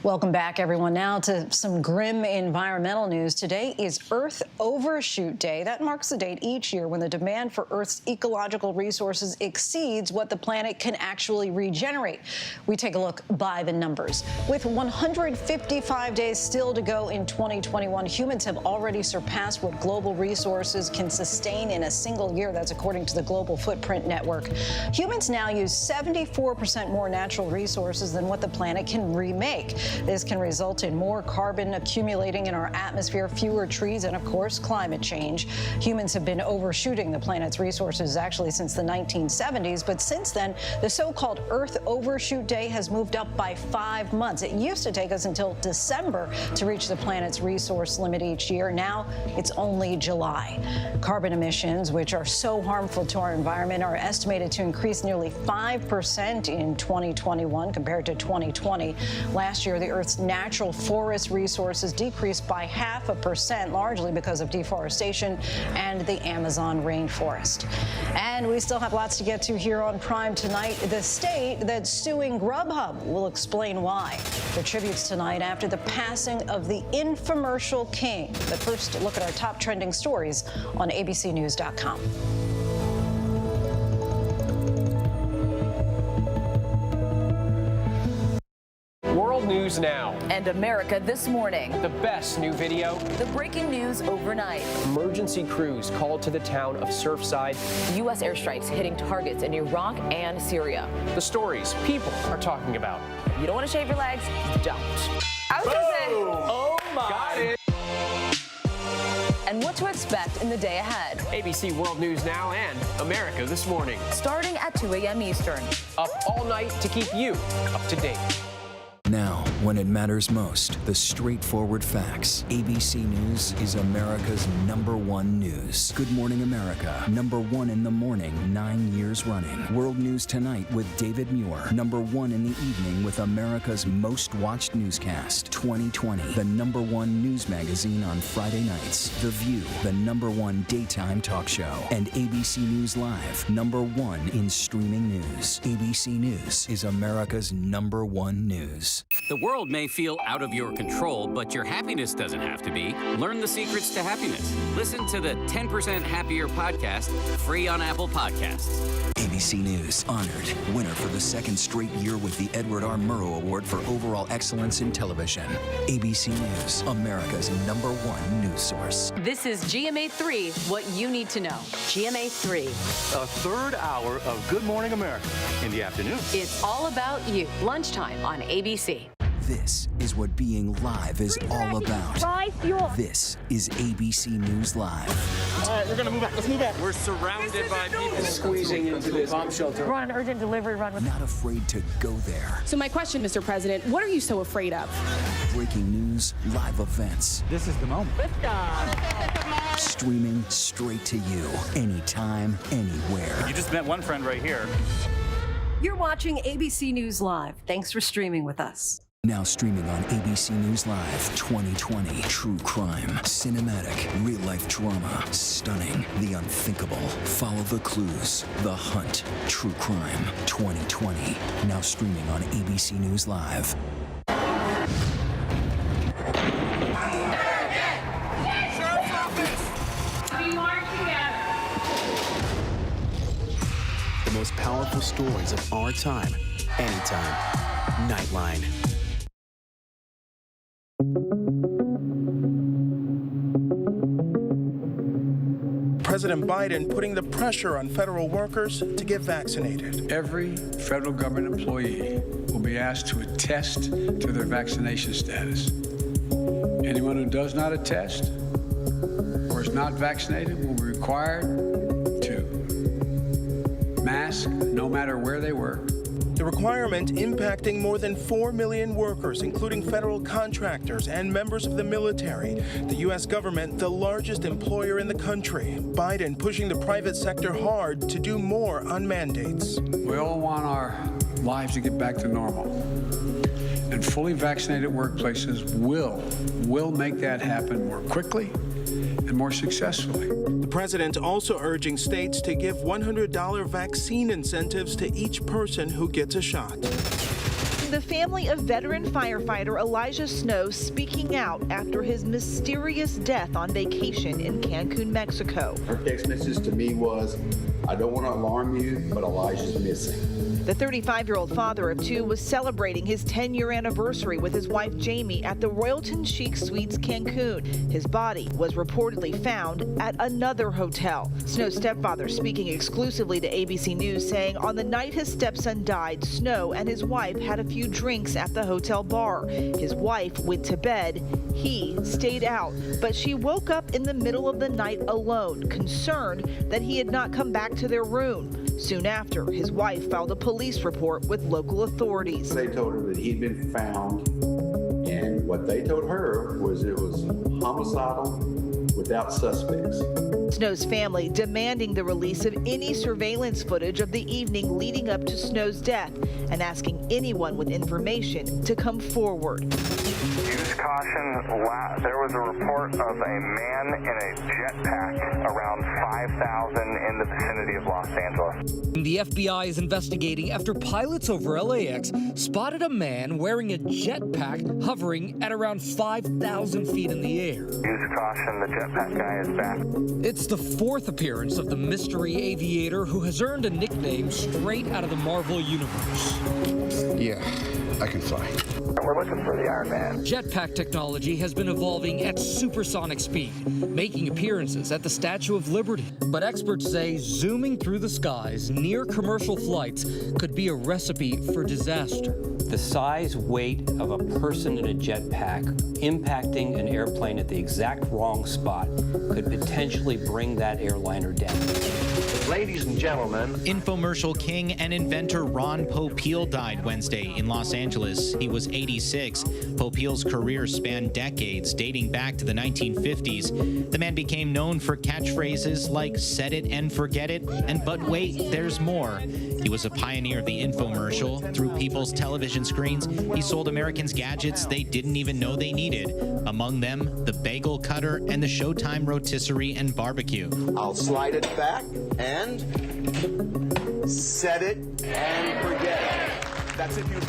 Welcome back, everyone. Now to some grim environmental news. Today is Earth Overshoot Day. That marks the date each year when the demand for Earth's ecological resources exceeds what the planet can actually regenerate. We take a look by the numbers. With 155 days still to go in 2021, humans have already surpassed what global resources can sustain in a single year. That's according to the Global Footprint Network. Humans now use 74% more natural resources than what the planet can remake. This can result in more carbon accumulating in our atmosphere, fewer trees, and of course, climate change. Humans have been overshooting the planet's resources actually since the 1970s, but since then, the so-called Earth Overshoot Day has moved up by 5 months. It used to take us until December to reach the planet's resource limit each year. Now, it's only July. Carbon emissions, which are so harmful to our environment, are estimated to increase nearly 5% in 2021 compared to 2020. Last year, the Earth's natural forest resources decreased by 0.5%, largely because of deforestation and the Amazon rainforest. And we still have lots to get to here on Prime tonight. The state that's suing Grubhub will explain why. The tributes tonight after the passing of the infomercial king. But first, look at our top trending stories on abcnews.com. World News Now. And America This Morning. The best new video. The breaking news overnight. Emergency crews called to the town of Surfside. U.S. airstrikes hitting targets in Iraq and Syria. The stories people are talking about. You don't want to shave your legs? Don't. I was going to say. Oh my. Got it. And what to expect in the day ahead. ABC World News Now and America This Morning. Starting at 2 a.m. Eastern. Up all night to keep you up to date. Now, when it matters most, the straightforward facts. ABC News is America's #1 news. Good Morning America, #1 in the morning, 9 years running. World News Tonight with David Muir, #1 in the evening with America's most watched newscast. 2020, the #1 news magazine on Friday nights. The View, the #1 daytime talk show. And ABC News Live, #1 in streaming news. ABC News is America's #1 news. The world may feel out of your control, but your happiness doesn't have to be. Learn the secrets to happiness. Listen to the 10% Happier podcast, free on Apple Podcasts. ABC News honored winner for the second straight year with the Edward R. Murrow Award for Overall Excellence in Television. ABC News, America's #1 news source. This is GMA3, what you need to know. GMA3. A third hour of Good Morning America in the afternoon. It's all about you. Lunchtime on ABC. This is what being live is all about. This is ABC News Live. All right, we're going to move back. Let's move back. We're surrounded by people Squeezing into this bomb shelter. We're on an urgent delivery run. Not afraid to go there. So my question, Mr. President, what are you so afraid of? Breaking news, live events. This is the moment. Streaming straight to you, anytime, anywhere. You just met one friend right here. You're watching ABC News Live. Thanks for streaming with us. Now streaming on ABC News Live 2020. True crime, cinematic, real-life drama, stunning, the unthinkable. Follow the clues, The Hunt. True crime 2020. Now streaming on ABC News Live. The most powerful stories of our time, anytime. Nightline. President Biden putting the pressure on federal workers to get vaccinated. Every federal government employee will be asked to attest to their vaccination status. Anyone who does not attest or is not vaccinated will be required to mask no matter where they work. The requirement impacting more than 4 million workers, including federal contractors and members of the military. The U.S. government, the largest employer in the country. Biden pushing the private sector hard to do more on mandates. We all want our lives to get back to normal. And fully vaccinated workplaces will make that happen more quickly and more successfully. The president also urging states to give $100 vaccine incentives to each person who gets a shot. The family of veteran firefighter Elijah Snow speaking out after his mysterious death on vacation in Cancun, Mexico. Her text message to me was, I don't want to alarm you, but Elijah's missing. The 35-year-old father of two was celebrating his 10-year anniversary with his wife Jamie at the Royalton Chic Suites Cancun. His body was reportedly found at another hotel. Snow's stepfather speaking exclusively to ABC News, saying on the night his stepson died, Snow and his wife had a few drinks at the hotel bar. His wife went to bed. He stayed out, but she woke up in the middle of the night alone, concerned that he had not come back to their room. Soon after, his wife filed a police report with local authorities. They told her that he'd been found, and what they told her was it was homicidal without suspects. Snow's family demanding the release of any surveillance footage of the evening leading up to Snow's death and asking anyone with information to come forward. Use caution. There was a report of a man in a jetpack around 5,000 in the vicinity of Los Angeles. The FBI is investigating after pilots over LAX spotted a man wearing a jetpack hovering at around 5,000 feet in the air. Use caution. The jetpack guy is back. It's the fourth appearance of the mystery aviator who has earned a nickname straight out of the Marvel universe. Yeah, I can fly. We're looking for the Iron Man. Jetpack technology has been evolving at supersonic speed, making appearances at the Statue of Liberty. But experts say zooming through the skies near commercial flights could be a recipe for disaster. The size, weight of a person in a jetpack impacting an airplane at the exact wrong spot could potentially bring that airliner down. Ladies and gentlemen, infomercial king and inventor Ron Popeil died Wednesday in Los Angeles. He was 86. Popeil's career spanned decades, dating back to the 1950s. The man became known for catchphrases like "set it and forget it" and "but wait, there's more." He was a pioneer of the infomercial. Through people's television screens, he sold Americans gadgets they didn't even know they needed. Among them, the bagel cutter and the Showtime rotisserie and barbecue. I'll slide it back and set it and forget it. That's if you...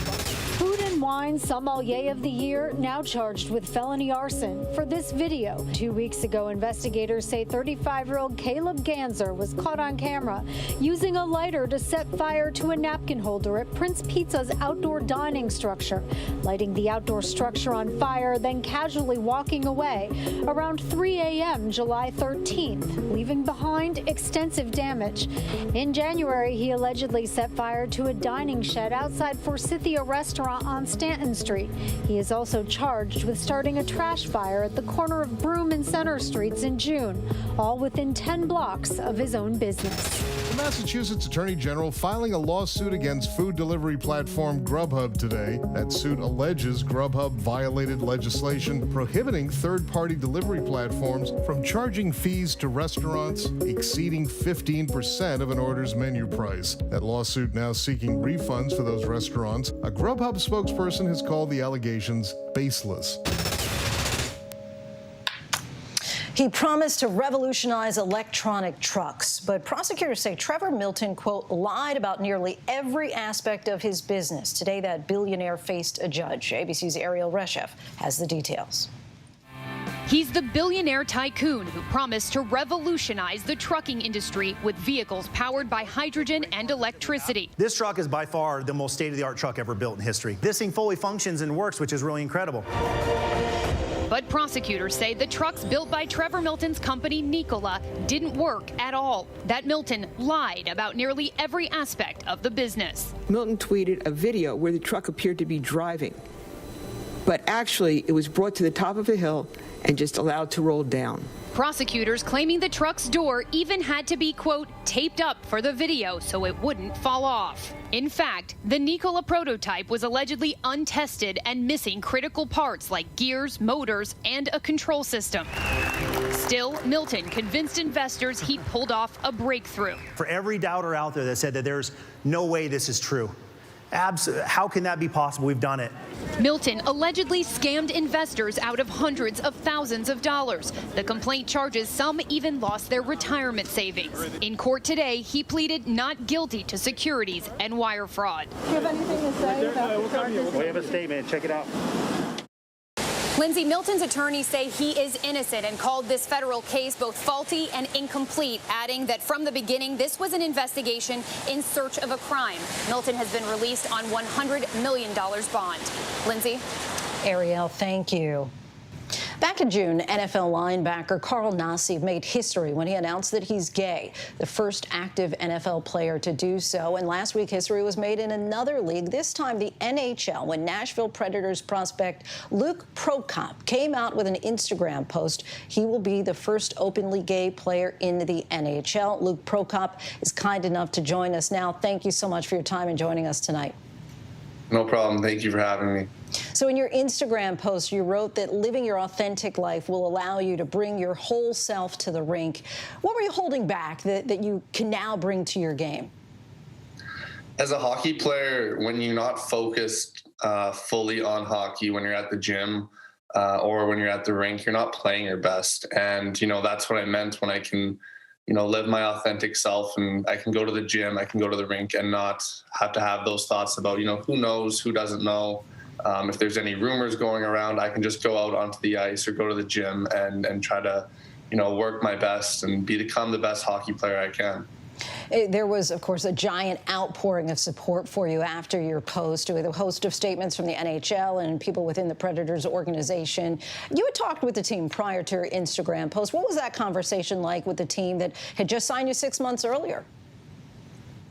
Food and Wine Sommelier of the Year now charged with felony arson for this video. 2 weeks ago, investigators say 35-year-old Caleb Ganser was caught on camera using a lighter to set fire to a napkin holder at Prince Pizza's outdoor dining structure, lighting the outdoor structure on fire, then casually walking away around 3 a.m. July 13th, leaving behind extensive damage. In January, he allegedly set fire to a dining shed outside Forsythia restaurant on Stanton Street. He is also charged with starting a trash fire at the corner of Broome and Center Streets in June, all within 10 blocks of his own business. The Massachusetts Attorney General filing a lawsuit against food delivery platform Grubhub today. That suit alleges Grubhub violated legislation prohibiting third-party delivery platforms from charging fees to restaurants exceeding 15% of an order's menu price. That lawsuit now seeking refunds for those restaurants. A Grubhub spokesperson has called the allegations baseless. He promised to revolutionize electronic trucks, but prosecutors say Trevor Milton, quote, lied about nearly every aspect of his business. Today, that billionaire faced a judge. ABC's Ariel Reshef has the details. He's the billionaire tycoon who promised to revolutionize the trucking industry with vehicles powered by hydrogen and electricity. This truck is by far the most state-of-the-art truck ever built in history. This thing fully functions and works, which is really incredible. But prosecutors say the trucks built by Trevor Milton's company, Nikola, didn't work at all. That Milton lied about nearly every aspect of the business. Milton tweeted a video where the truck appeared to be driving, but actually it was brought to the top of a hill and just allowed to roll down. Prosecutors claiming the truck's door even had to be, quote, taped up for the video so it wouldn't fall off. In fact, the Nikola prototype was allegedly untested and missing critical parts like gears, motors, and a control system. Still, Milton convinced investors he pulled off a breakthrough. For every doubter out there that said that there's no way this is true, how can that be possible? We've done it. Milton allegedly scammed investors out of hundreds of thousands of dollars. The complaint charges some even lost their retirement savings. In court today, he pleaded not guilty to securities and wire fraud. Do you have anything to say about the charges? We have a statement. Check it out. Lindsay, Milton's attorneys say he is innocent and called this federal case both faulty and incomplete, adding that from the beginning, this was an investigation in search of a crime. Milton has been released on $100 million bond. Lindsay? Ariel, thank you. Back in June, NFL linebacker Carl Nassib made history when he announced that he's gay, the first active NFL player to do so. And last week, history was made in another league, this time the NHL, when Nashville Predators prospect Luke Prokop came out with an Instagram post. He will be the first openly gay player in the NHL. Luke Prokop is kind enough to join us now. Thank you so much for your time and joining us tonight. No problem. Thank you for having me. So in your Instagram post, you wrote that living your authentic life will allow you to bring your whole self to the rink. What were you holding back that you can now bring to your game? As a hockey player, when you're not focused fully on hockey, when you're at the gym or when you're at the rink, you're not playing your best. And, that's what I meant when I can, live my authentic self, and I can go to the gym, I can go to the rink and not have to have those thoughts about, who knows, who doesn't know. If there's any rumors going around, I can just go out onto the ice or go to the gym and try to, work my best and become the best hockey player I can. There was, of course, a giant outpouring of support for you after your post, with a host of statements from the NHL and people within the Predators organization. You had talked with the team prior to your Instagram post. What was that conversation like with the team that had just signed you 6 months earlier?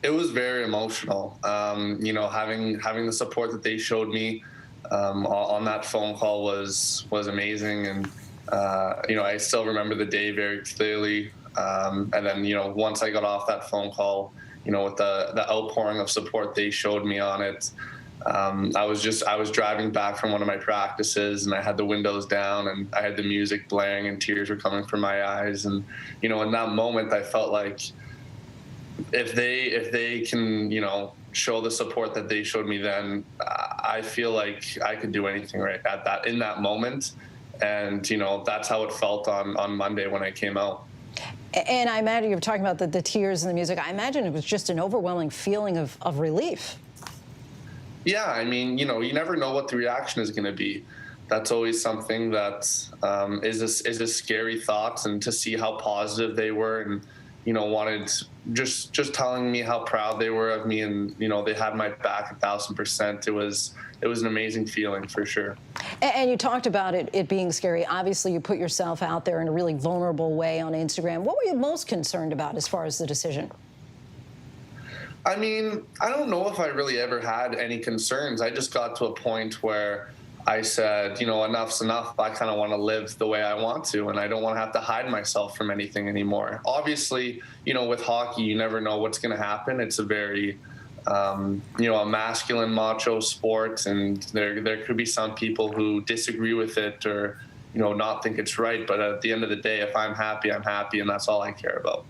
It was very emotional. Having the support that they showed me on that phone call was amazing. And, I still remember the day very clearly. And then, once I got off that phone call, with the outpouring of support they showed me on it, I was driving back from one of my practices, and I had the windows down and I had the music blaring and tears were coming from my eyes. And, in that moment, I felt like if they can, show the support that they showed me then, I feel like I could do anything right in that moment. And, that's how it felt on Monday when I came out. And I imagine you were talking about the tears and the music. I imagine it was just an overwhelming feeling of relief. Yeah, I mean, you never know what the reaction is going to be. That's always something that is a scary thought. And to see how positive they were and, wanted just telling me how proud they were of me, and, they had my back 1,000%. It was an amazing feeling for sure. And you talked about it being scary. Obviously, you put yourself out there in a really vulnerable way on Instagram. What were you most concerned about as far as the decision? I mean, I don't know if I really ever had any concerns. I just got to a point where I said, enough's enough. I kind of want to live the way I want to, and I don't want to have to hide myself from anything anymore. Obviously, with hockey, you never know what's going to happen. It's a very a masculine, macho sport, and there could be some people who disagree with it or, not think it's right. But at the end of the day, if I'm happy, I'm happy, and that's all I care about.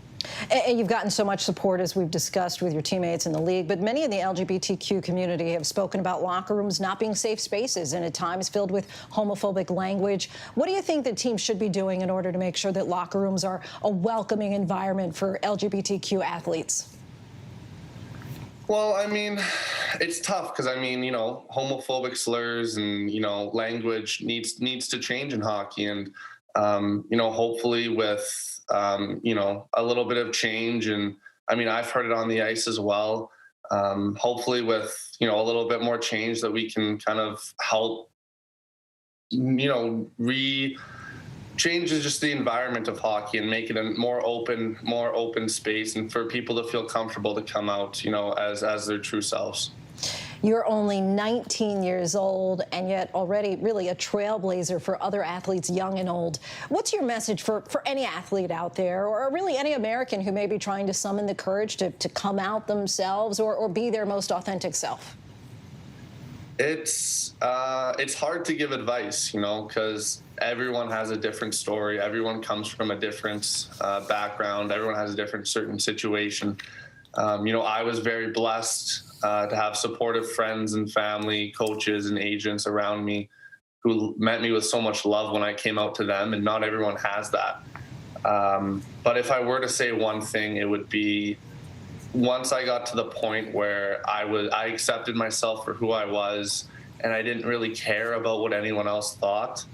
And you've gotten so much support, as we've discussed, with your teammates in the league. But many in the LGBTQ community have spoken about locker rooms not being safe spaces and at times filled with homophobic language. What do you think the team should be doing in order to make sure that locker rooms are a welcoming environment for LGBTQ athletes? Well, I mean, it's tough because, homophobic slurs and, language needs to change in hockey. And, hopefully with, a little bit of change. And I've heard it on the ice as well. Hopefully with, a little bit more change that we can kind of help, changes just the environment of hockey and make it a more open space, and for people to feel comfortable to come out, as their true selves. You're only 19 years old and yet already really a trailblazer for other athletes, young and old. What's your message for any athlete out there, or really any American who may be trying to summon the courage to come out themselves or be their most authentic self? It's hard to give advice, because everyone has a different story. Everyone comes from a different background. Everyone has a different certain situation. I was very blessed to have supportive friends and family, coaches and agents around me who met me with so much love when I came out to them, and not everyone has that. But if I were to say one thing, it would be, once I got to the point where I accepted myself for who I was, and I didn't really care about what anyone else thought,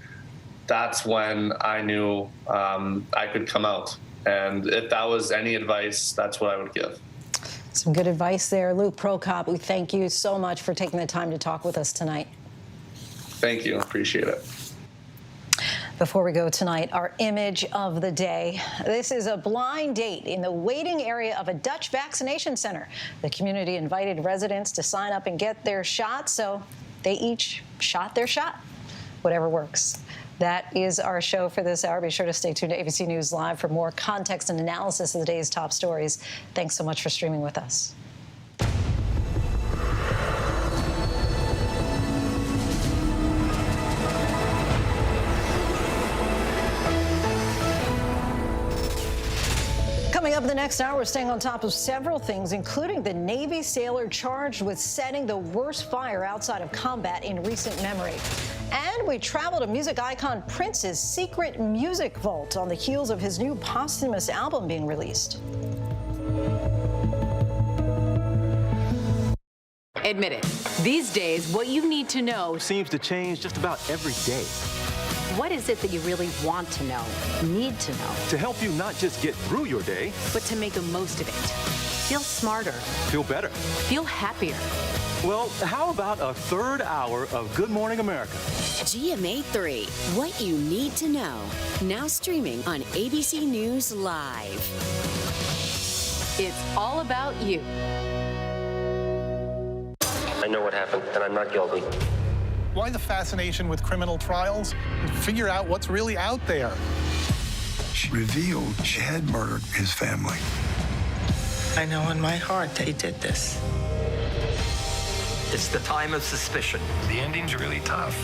that's when I knew I could come out. And if that was any advice, that's what I would give. Some good advice there. Luke Prokop, we thank you so much for taking the time to talk with us tonight. Thank you. Appreciate it. Before we go tonight, our image of the day. This is a blind date in the waiting area of a Dutch vaccination center. The community invited residents to sign up and get their shot, so they each shot their shot. Whatever works. That is our show for this hour. Be sure to stay tuned to ABC News Live for more context and analysis of the day's top stories. Thanks so much for streaming with us. Coming up in the next hour, we're staying on top of several things, including the Navy sailor charged with setting the worst fire outside of combat in recent memory. And we travel to music icon Prince's secret music vault on the heels of his new posthumous album being released. Admit it, these days, what you need to know seems to change just about every day. What is it that you really want to know, need to know? To help you not just get through your day, but to make the most of it. Feel smarter. Feel better. Feel happier. Well, how about a third hour of Good Morning America? GMA 3, what you need to know. Now streaming on ABC News Live. It's all about you. I know what happened, and I'm not guilty. Why the fascination with criminal trials? Figure out what's really out there. She revealed she had murdered his family. I know in my heart they did this. It's the time of suspicion. The ending's really tough.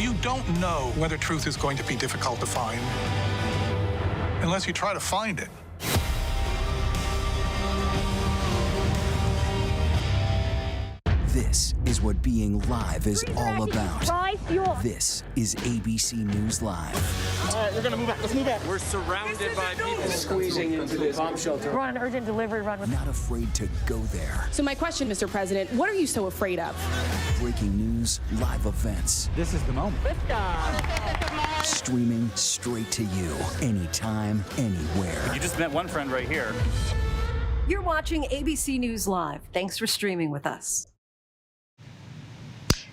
You don't know whether truth is going to be difficult to find unless you try to find it. This is what being live is all about. This is ABC News Live. All right, we're gonna move out. Let's move out. We're surrounded by people squeezing into this bomb shelter. We're on an urgent delivery run. Not afraid to go there. So my question, Mr. President, what are you so afraid of? Breaking news, live events. This is the moment. Streaming straight to you, anytime, anywhere. You just met one friend right here. You're watching ABC News Live. Thanks for streaming with us.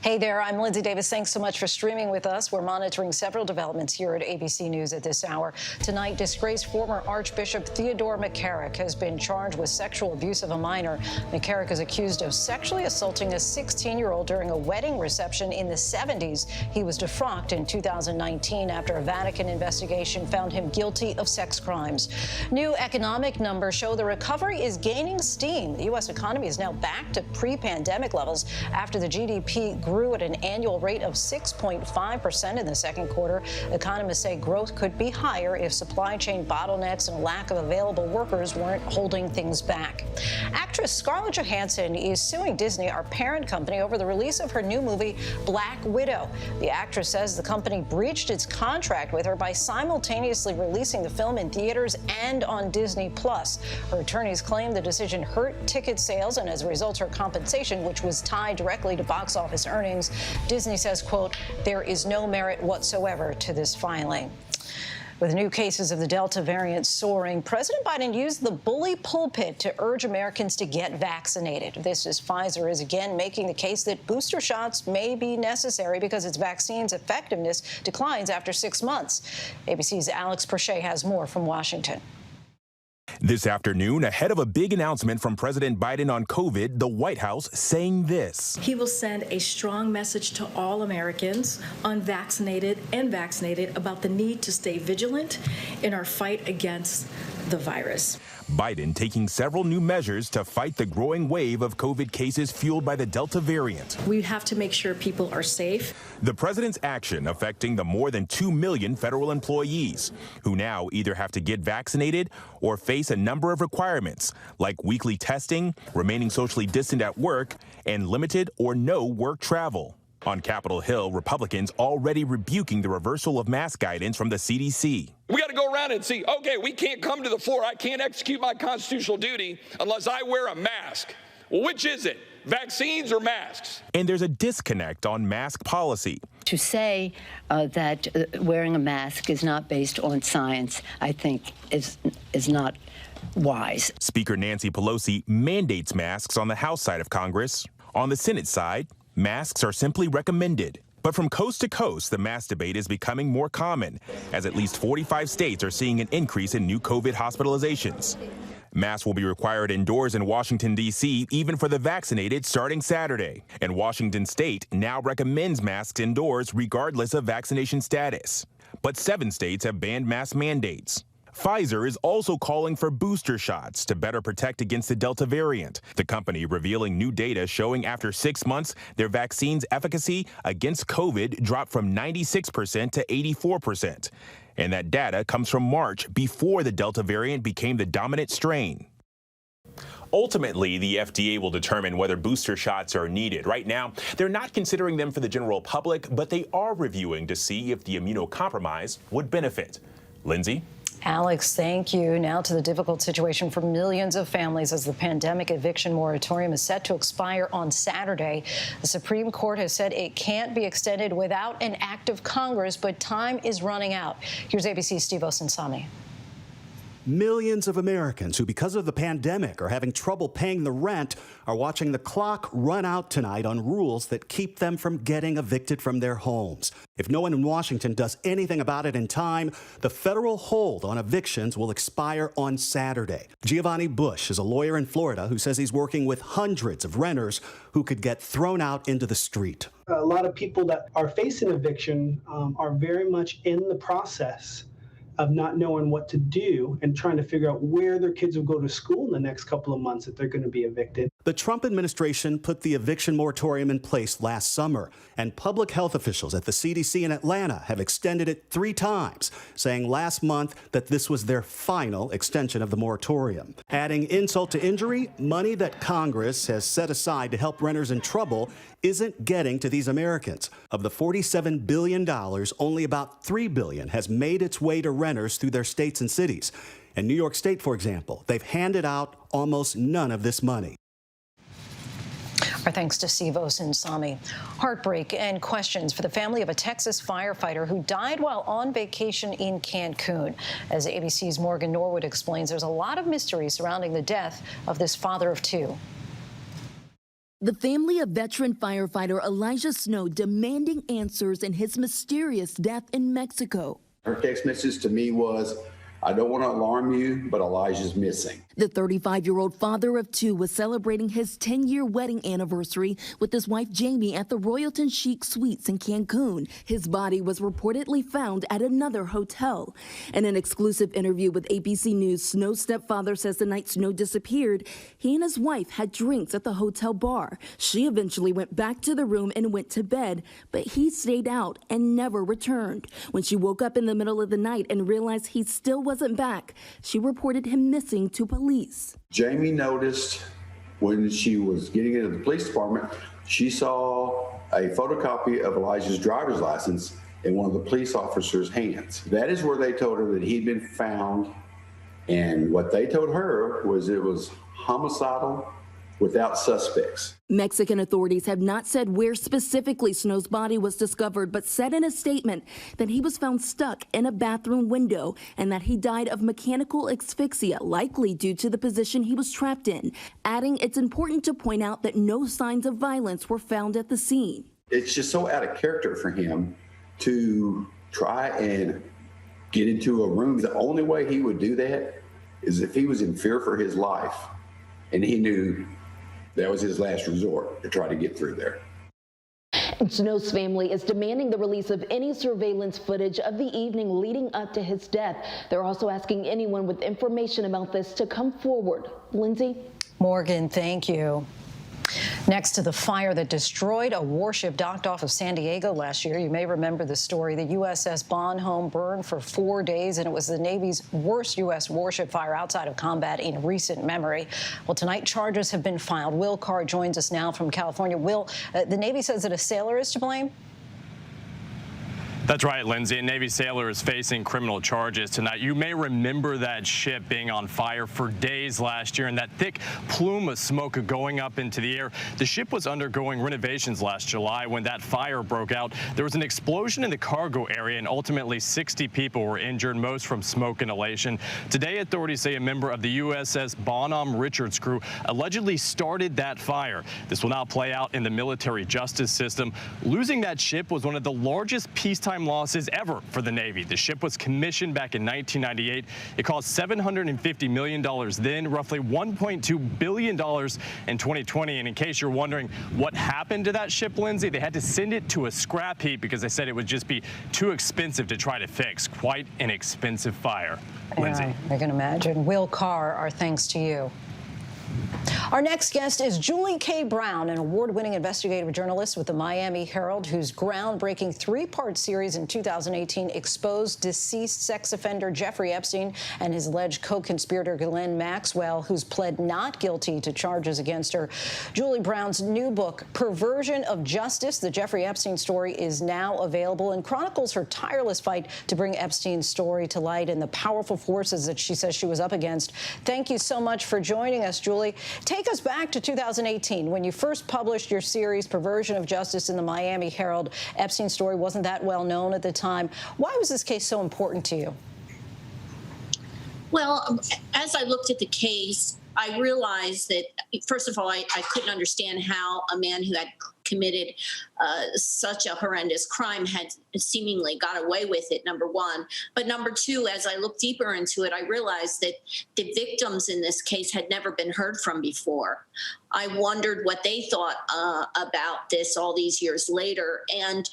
Hey there, I'm Lindsay Davis. Thanks so much for streaming with us. We're monitoring several developments here at ABC News at this hour. Tonight, disgraced former Archbishop Theodore McCarrick has been charged with sexual abuse of a minor. McCarrick is accused of sexually assaulting a 16-year-old during a wedding reception in the 70s. He was defrocked in 2019 after a Vatican investigation found him guilty of sex crimes. New economic numbers show the recovery is gaining steam. The U.S. economy is now back to pre-pandemic levels after the GDP grew at an annual rate of 6.5% in the second quarter. Economists say growth could be higher if supply chain bottlenecks and a lack of available workers weren't holding things back. Actress Scarlett Johansson is suing Disney, our parent company, over the release of her new movie, Black Widow. The actress says the company breached its contract with her by simultaneously releasing the film in theaters and on Disney+. Her attorneys claim the decision hurt ticket sales, and as a result, her compensation, which was tied directly to box office earnings. Disney says, quote, there is no merit whatsoever to this filing. With new cases of the Delta variant soaring, President Biden used the bully pulpit to urge Americans to get vaccinated. This is Pfizer is again making the case that booster shots may be necessary because its vaccine's effectiveness declines after 6 months. ABC's Alex Perche has more from Washington. This afternoon, ahead of a big announcement from President Biden on COVID, the White House saying this. He will send a strong message to all Americans, unvaccinated and vaccinated, about the need to stay vigilant in our fight against the virus. Biden taking several new measures to fight the growing wave of COVID cases fueled by the Delta variant. We have to make sure people are safe. The president's action affecting the more than 2 million federal employees who now either have to get vaccinated or face a number of requirements like weekly testing, remaining socially distant at work, and limited or no work travel. On Capitol Hill, Republicans already rebuking the reversal of mask guidance from the CDC. We got to go around and see, okay, we can't come to the floor. I can't execute my constitutional duty unless I wear a mask. Well, which is it? Vaccines or masks? And there's a disconnect on mask policy. To say that wearing a mask is not based on science, I think is not wise. Speaker Nancy Pelosi mandates masks on the House side of Congress. On the Senate side, masks are simply recommended. But from coast to coast, the mask debate is becoming more common, as at least 45 states are seeing an increase in new COVID hospitalizations. Masks will be required indoors in Washington, D.C., even for the vaccinated, starting Saturday. And Washington State now recommends masks indoors regardless of vaccination status. But 7 states have banned mask mandates. Pfizer is also calling for booster shots to better protect against the Delta variant. The company revealing new data showing after 6 months, their vaccine's efficacy against COVID dropped from 96% to 84%. And that data comes from March, before the Delta variant became the dominant strain. Ultimately, the FDA will determine whether booster shots are needed. Right now, they're not considering them for the general public, but they are reviewing to see if the immunocompromised would benefit. Lindsay? Alex, thank you. Now to the difficult situation for millions of families as the pandemic eviction moratorium is set to expire on Saturday. The Supreme Court has said it can't be extended without an act of Congress, but time is running out. Here's ABC's Steve Osunsami. Millions of Americans who, because of the pandemic, are having trouble paying the rent are watching the clock run out tonight on rules that keep them from getting evicted from their homes. If no one in Washington does anything about it in time, the federal hold on evictions will expire on Saturday. Giovanni Bush is a lawyer in Florida who says he's working with hundreds of renters who could get thrown out into the street. A lot of people that are facing eviction are very much in the process of not knowing what to do and trying to figure out where their kids will go to school in the next couple of months if they're going to be evicted. The Trump administration put the eviction moratorium in place last summer, and public health officials at the CDC in Atlanta have extended it 3 times, saying last month that this was their final extension of the moratorium. Adding insult to injury, money that Congress has set aside to help renters in trouble isn't getting to these Americans. Of the $47 billion, only about $3 billion has made its way to renters through their states and cities. In New York State, for example, they've handed out almost none of this money. Our thanks to Steve Osunsami. Heartbreak and questions for the family of a Texas firefighter who died while on vacation in Cancun. As ABC's Morgan Norwood explains, there's a lot of mystery surrounding the death of this father of 2. The family of veteran firefighter Elijah Snow demanding answers in his mysterious death in Mexico. Her text message to me was, "I don't want to alarm you, but Elijah's missing." The 35-year-old father of 2 was celebrating his 10-year wedding anniversary with his wife Jamie at the Royalton Chic Suites in Cancun. His body was reportedly found at another hotel. In an exclusive interview with ABC News, Snow's stepfather says the night Snow disappeared, he and his wife had drinks at the hotel bar. She eventually went back to the room and went to bed, but he stayed out and never returned. When she woke up in the middle of the night and realized he still wasn't back, she reported him missing to police. Jamie noticed when she was getting into the police department, she saw a photocopy of Elijah's driver's license in one of the police officers' hands. That is where they told her that he'd been found, and what they told her was it was homicidal without suspects. Mexican authorities have not said where specifically Snow's body was discovered, but said in a statement that he was found stuck in a bathroom window and that he died of mechanical asphyxia, likely due to the position he was trapped in, adding it's important to point out that no signs of violence were found at the scene. It's just so out of character for him to try and get into a room. The only way he would do that is if he was in fear for his life and he knew that was his last resort to try to get through there. Snow's family is demanding the release of any surveillance footage of the evening leading up to his death. They're also asking anyone with information about this to come forward. Lindsay? Morgan, thank you. Next to the fire that destroyed a warship docked off of San Diego last year. You may remember the story. The USS Bonhomme burned for 4 days, and it was the Navy's worst U.S. warship fire outside of combat in recent memory. Well, tonight charges have been filed. Will Carr joins us now from California. Will, the Navy says that a sailor is to blame? That's right, Lindsay. A Navy sailor is facing criminal charges tonight. You may remember that ship being on fire for days last year and that thick plume of smoke going up into the air. The ship was undergoing renovations last July when that fire broke out. There was an explosion in the cargo area and ultimately 60 people were injured, most from smoke inhalation. Today, authorities say a member of the USS Bonhomme Richards crew allegedly started that fire. This will now play out in the military justice system. Losing that ship was one of the largest peacetime losses ever for the Navy. The ship was commissioned back in 1998. It cost $750 million then, roughly $1.2 billion in 2020. And in case you're wondering what happened to that ship, Lindsay, they had to send it to a scrap heap because they said it would just be too expensive to try to fix. Quite an expensive fire. Lindsay. I can imagine. Will Carr, our thanks to you. Our next guest is Julie K. Brown, an award-winning investigative journalist with the Miami Herald, whose groundbreaking three-part series in 2018 exposed deceased sex offender Jeffrey Epstein and his alleged co-conspirator Elaine Maxwell, who's pled not guilty to charges against her. Julie Brown's new book, Perversion of Justice, The Jeffrey Epstein Story, is now available and chronicles her tireless fight to bring Epstein's story to light and the powerful forces that she says she was up against. Thank you so much for joining us, Julie. Take us back to 2018 when you first published your series, Perversion of Justice, in the Miami Herald. Epstein's story wasn't that well known at the time. Why was this case so important to you? Well, as I looked at the case, I realized that, first of all, I couldn't understand how a man who had committed such a horrendous crime had seemingly got away with it, number one. But number two, as I looked deeper into it, I realized that the victims in this case had never been heard from before. I wondered what they thought about this all these years later. And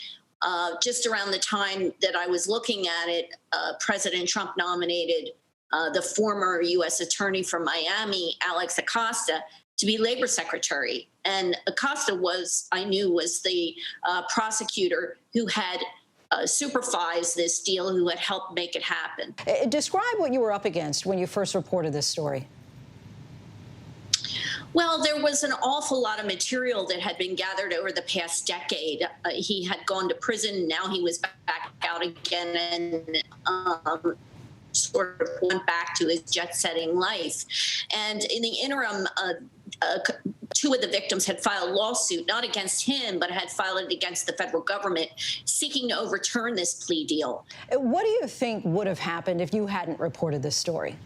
just around the time that I was looking at it, President Trump nominated the former U.S. attorney from Miami, Alex Acosta, to be labor secretary. And Acosta I knew was the prosecutor who had supervised this deal, who had helped make it happen. Describe what you were up against when you first reported this story. Well, there was an awful lot of material that had been gathered over the past decade. He had gone to prison, now he was back out again, and sort of went back to his jet-setting life. And in the interim, two of the victims had filed a lawsuit, not against him, but had filed it against the federal government, seeking to overturn this plea deal. What do you think would have happened if you hadn't reported this story?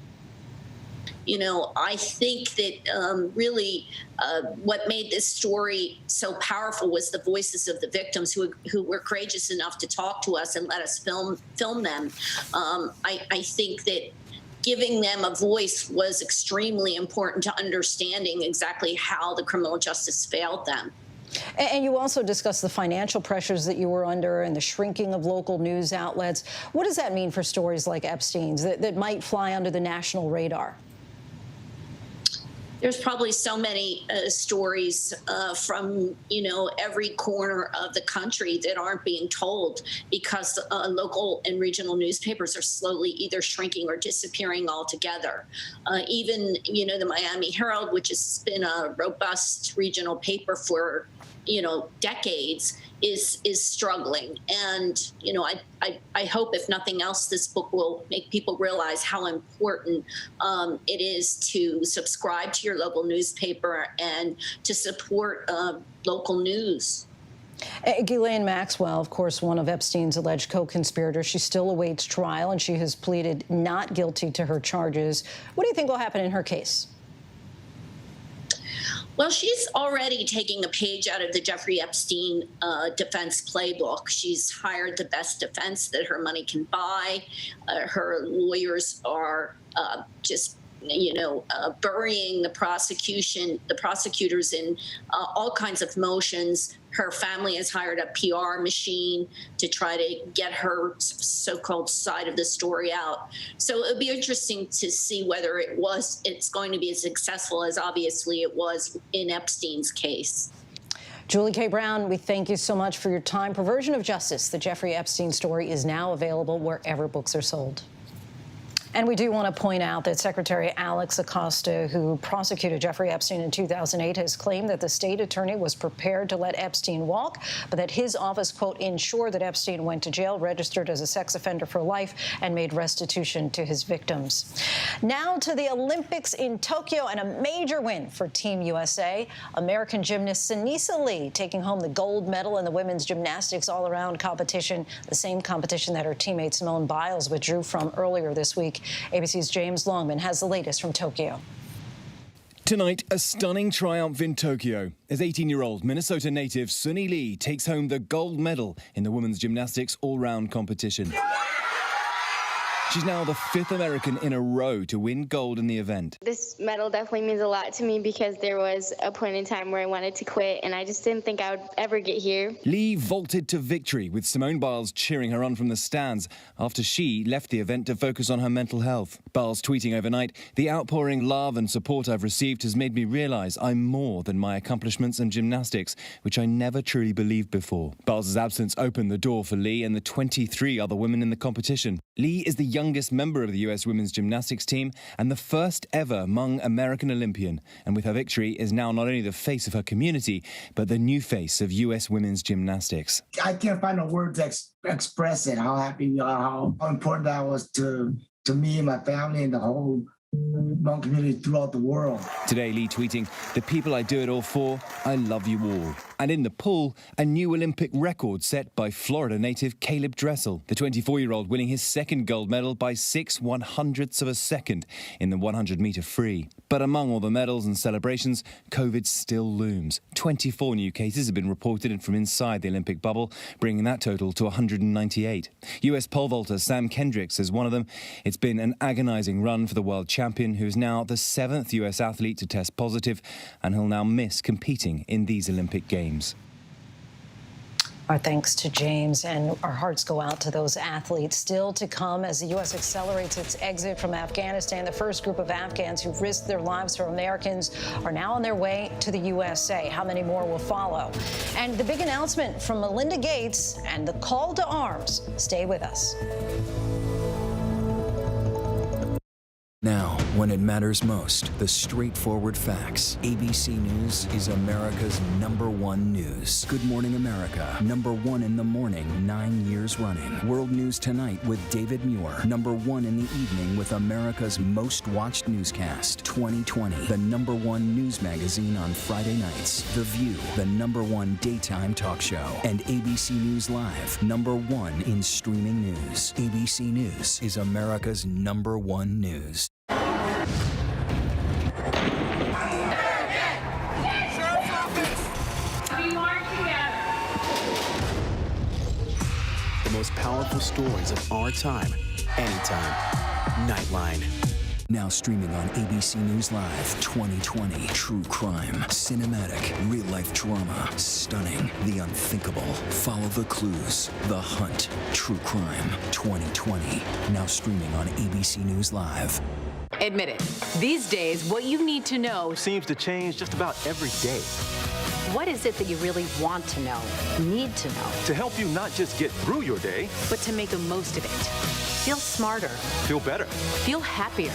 You know, I think that really what made this story so powerful was the voices of the victims who were courageous enough to talk to us and let us film them. I think that giving them a voice was extremely important to understanding exactly how the criminal justice failed them. And you also discussed the financial pressures that you were under and the shrinking of local news outlets. What does that mean for stories like Epstein's that might fly under the national radar? There's probably so many stories from, every corner of the country that aren't being told because local and regional newspapers are slowly either shrinking or disappearing altogether. Even, the Miami Herald, which has been a robust regional paper for, decades, is struggling. And, I hope, if nothing else, this book will make people realize how important it is to subscribe to your local newspaper and to support local news. Elaine Maxwell, of course, one of Epstein's alleged co-conspirators, she still awaits trial, and she has pleaded not guilty to her charges. What do you think will happen in her case? Well, she's already taking a page out of the Jeffrey Epstein defense playbook. She's hired the best defense that her money can buy. Her lawyers are just burying the prosecutors in all kinds of motions. Her family has hired a PR machine to try to get her so-called side of the story out. So it'll be interesting to see whether it's going to be as successful as obviously it was in Epstein's case. Julie K. Brown, we thank you so much for your time. Perversion of Justice, The Jeffrey Epstein Story, is now available wherever books are sold. And we do want to point out that Secretary Alex Acosta, who prosecuted Jeffrey Epstein in 2008, has claimed that the state attorney was prepared to let Epstein walk, but that his office, quote, ensured that Epstein went to jail, registered as a sex offender for life, and made restitution to his victims. Now to the Olympics in Tokyo, and a major win for Team USA. American gymnast Sunisa Lee taking home the gold medal in the women's gymnastics all-around competition, the same competition that her teammate Simone Biles withdrew from earlier this week. ABC's James Longman has the latest from Tokyo. Tonight, a stunning triumph in Tokyo as 18-year-old Minnesota native Sunny Lee takes home the gold medal in the women's gymnastics all-round competition. She's now the 5th American in a row to win gold in the event. This medal definitely means a lot to me because there was a point in time where I wanted to quit and I just didn't think I would ever get here. Lee vaulted to victory with Simone Biles cheering her on from the stands after she left the event to focus on her mental health. Biles tweeting overnight, "The outpouring love and support I've received has made me realise I'm more than my accomplishments and gymnastics, which I never truly believed before." Biles' absence opened the door for Lee and the 23 other women in the competition. Lee is the youngest member of the US women's gymnastics team and the first ever Hmong American Olympian. And with her victory is now not only the face of her community, but the new face of US women's gymnastics. I can't find the words to express it, how happy we are, how important that was to me and my family and the whole Hmong community throughout the world. Today, Lee tweeting, "The people I do it all for, I love you all." And in the pool, a new Olympic record set by Florida native Caleb Dressel, the 24-year-old winning his second gold medal by 6/100ths of a second in the 100-meter free. But among all the medals and celebrations, COVID still looms. 24 new cases have been reported from inside the Olympic bubble, bringing that total to 198. US pole vaulter Sam Kendrick says one of them, "It's been an agonizing run for the world champion, who is now the 7th US athlete to test positive, and he'll now miss competing in these Olympic Games." Our thanks to James, and our hearts go out to those athletes. Still to come as the U.S. accelerates its exit from Afghanistan. The first group of Afghans who've risked their lives for Americans are now on their way to the USA. How many more will follow? And the big announcement from Melinda Gates and the call to arms. Stay with us. Now, when it matters most, the straightforward facts. ABC News is America's #1 news. Good Morning America, #1 in the morning, 9 years running. World News Tonight with David Muir, #1 in the evening with America's most watched newscast. 2020, the #1 news magazine on Friday nights. The View, the #1 daytime talk show. And ABC News Live, #1 in streaming news. ABC News is America's #1 news. The most powerful stories of our time, anytime. Nightline. Now streaming on ABC News Live 2020. True crime, cinematic, real-life drama, stunning, the unthinkable. Follow the clues, the hunt. True crime 2020. Now streaming on ABC News Live. Admit it. These days, what you need to know seems to change just about every day. What is it that you really want to know, need to know? To help you not just get through your day, but to make the most of it. Feel smarter. Feel better. Feel happier.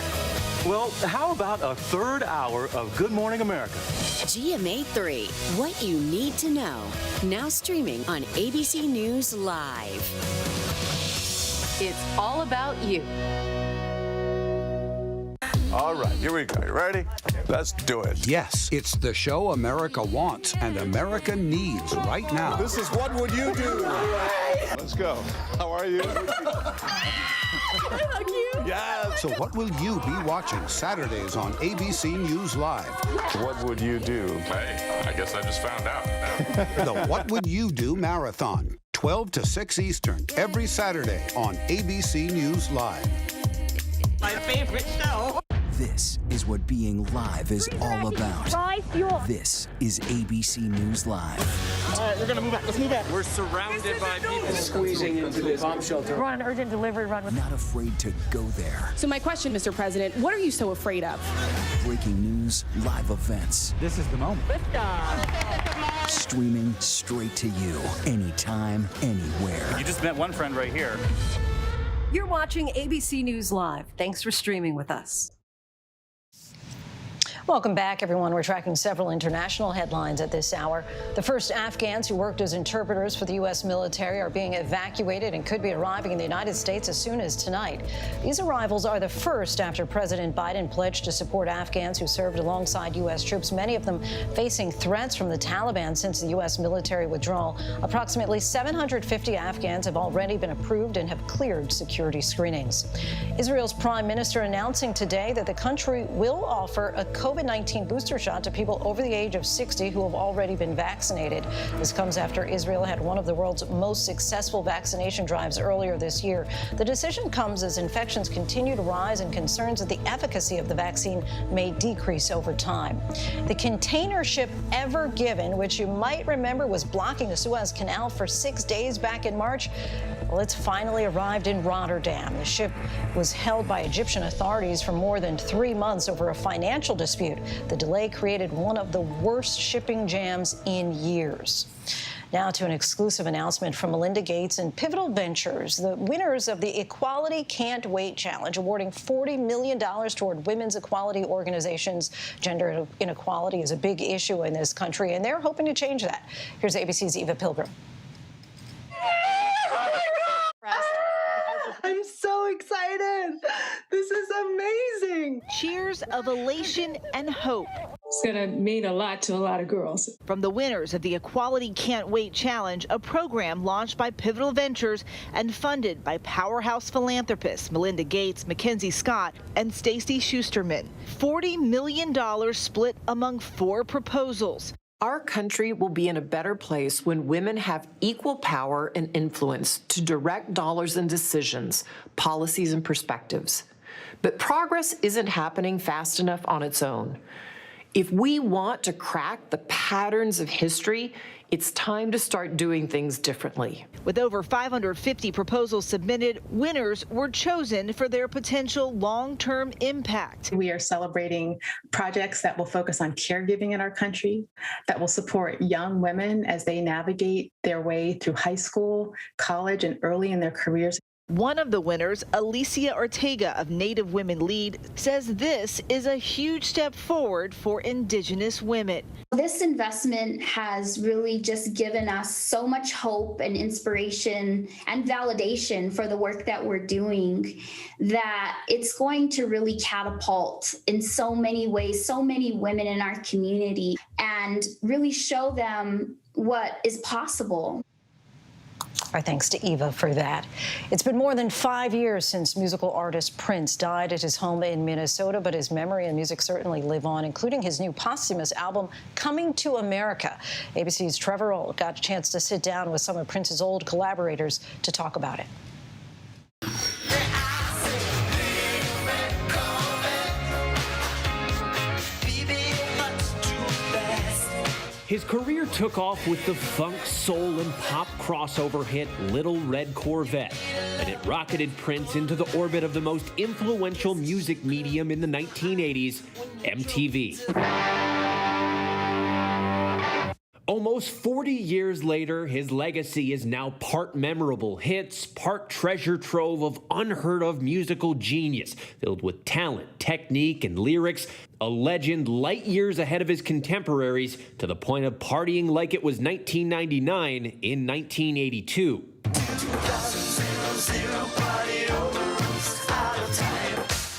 Well, how about a third hour of Good Morning America? GMA 3, what you need to know. Now streaming on ABC News Live. It's all about you. All right, here we go. You ready? Let's do it. Yes, it's the show America wants and America needs right now. This is What Would You Do? Let's go. How are you? Hug you. Yeah. So what will you be watching Saturdays on ABC News Live? What would you do? Hey, I guess I just found out. The What Would You Do Marathon, 12 to 6 Eastern, every Saturday on ABC News Live. My favorite show. This is what being live is all about. This is ABC News Live. All right, we're going to move back. Let's move back. We're surrounded by people squeezing into this bomb shelter. We're on an urgent delivery run. Not afraid to go there. So my question, Mr. President, what are you so afraid of? Breaking news, live events. This is the moment. Streaming straight to you, anytime, anywhere. You just met one friend right here. You're watching ABC News Live. Thanks for streaming with us. Welcome back, everyone. We're tracking several international headlines at this hour. The first Afghans who worked as interpreters for the U.S. military are being evacuated and could be arriving in the United States as soon as tonight. These arrivals are the first after President Biden pledged to support Afghans who served alongside U.S. troops, many of them facing threats from the Taliban since the U.S. military withdrawal. Approximately 750 Afghans have already been approved and have cleared security screenings. Israel's prime minister announcing today that the country will offer a COVID-19 booster shot to people over the age of 60 who have already been vaccinated. This comes after Israel had one of the world's most successful vaccination drives earlier this year. The decision comes as infections continue to rise and concerns that the efficacy of the vaccine may decrease over time. The container ship Ever Given, which you might remember was blocking the Suez Canal for 6 days back in March, well, it's finally arrived in Rotterdam. The ship was held by Egyptian authorities for more than 3 months over a financial dispute. The delay created one of the worst shipping jams in years. Now to an exclusive announcement from Melinda Gates and Pivotal Ventures, the winners of the Equality Can't Wait Challenge, awarding $40 million toward women's equality organizations. Gender inequality is a big issue in this country, and they're hoping to change that. Here's ABC's Eva Pilgrim. I'm so excited. This is amazing. Cheers of elation and hope. It's going to mean a lot to a lot of girls. From the winners of the Equality Can't Wait Challenge, a program launched by Pivotal Ventures and funded by powerhouse philanthropists Melinda Gates, Mackenzie Scott, and Stacey Schusterman. $40 million split among 4 proposals. Our country will be in a better place when women have equal power and influence to direct dollars and decisions, policies and perspectives. But progress isn't happening fast enough on its own. If we want to crack the patterns of history, it's time to start doing things differently. With over 550 proposals submitted, winners were chosen for their potential long-term impact. We are celebrating projects that will focus on caregiving in our country, that will support young women as they navigate their way through high school, college, and early in their careers. One of the winners, Alicia Ortega of Native Women Lead, says this is a huge step forward for Indigenous women. This investment has really just given us so much hope and inspiration and validation for the work that we're doing, that it's going to really catapult in so many ways, so many women in our community, and really show them what is possible. Our thanks to Eva for that. It's been more than 5 years since musical artist Prince died at his home in Minnesota, but his memory and music certainly live on, including his new posthumous album, Coming to America. ABC's Trevor Old got a chance to sit down with some of Prince's old collaborators to talk about it. His career took off with the funk, soul, and pop crossover hit Little Red Corvette, and it rocketed Prince into the orbit of the most influential music medium in the 1980s, MTV. Almost 40 years later, his legacy is now part memorable hits, part treasure trove of unheard-of musical genius, filled with talent, technique, and lyrics, a legend light years ahead of his contemporaries, to the point of partying like it was 1999 in 1982.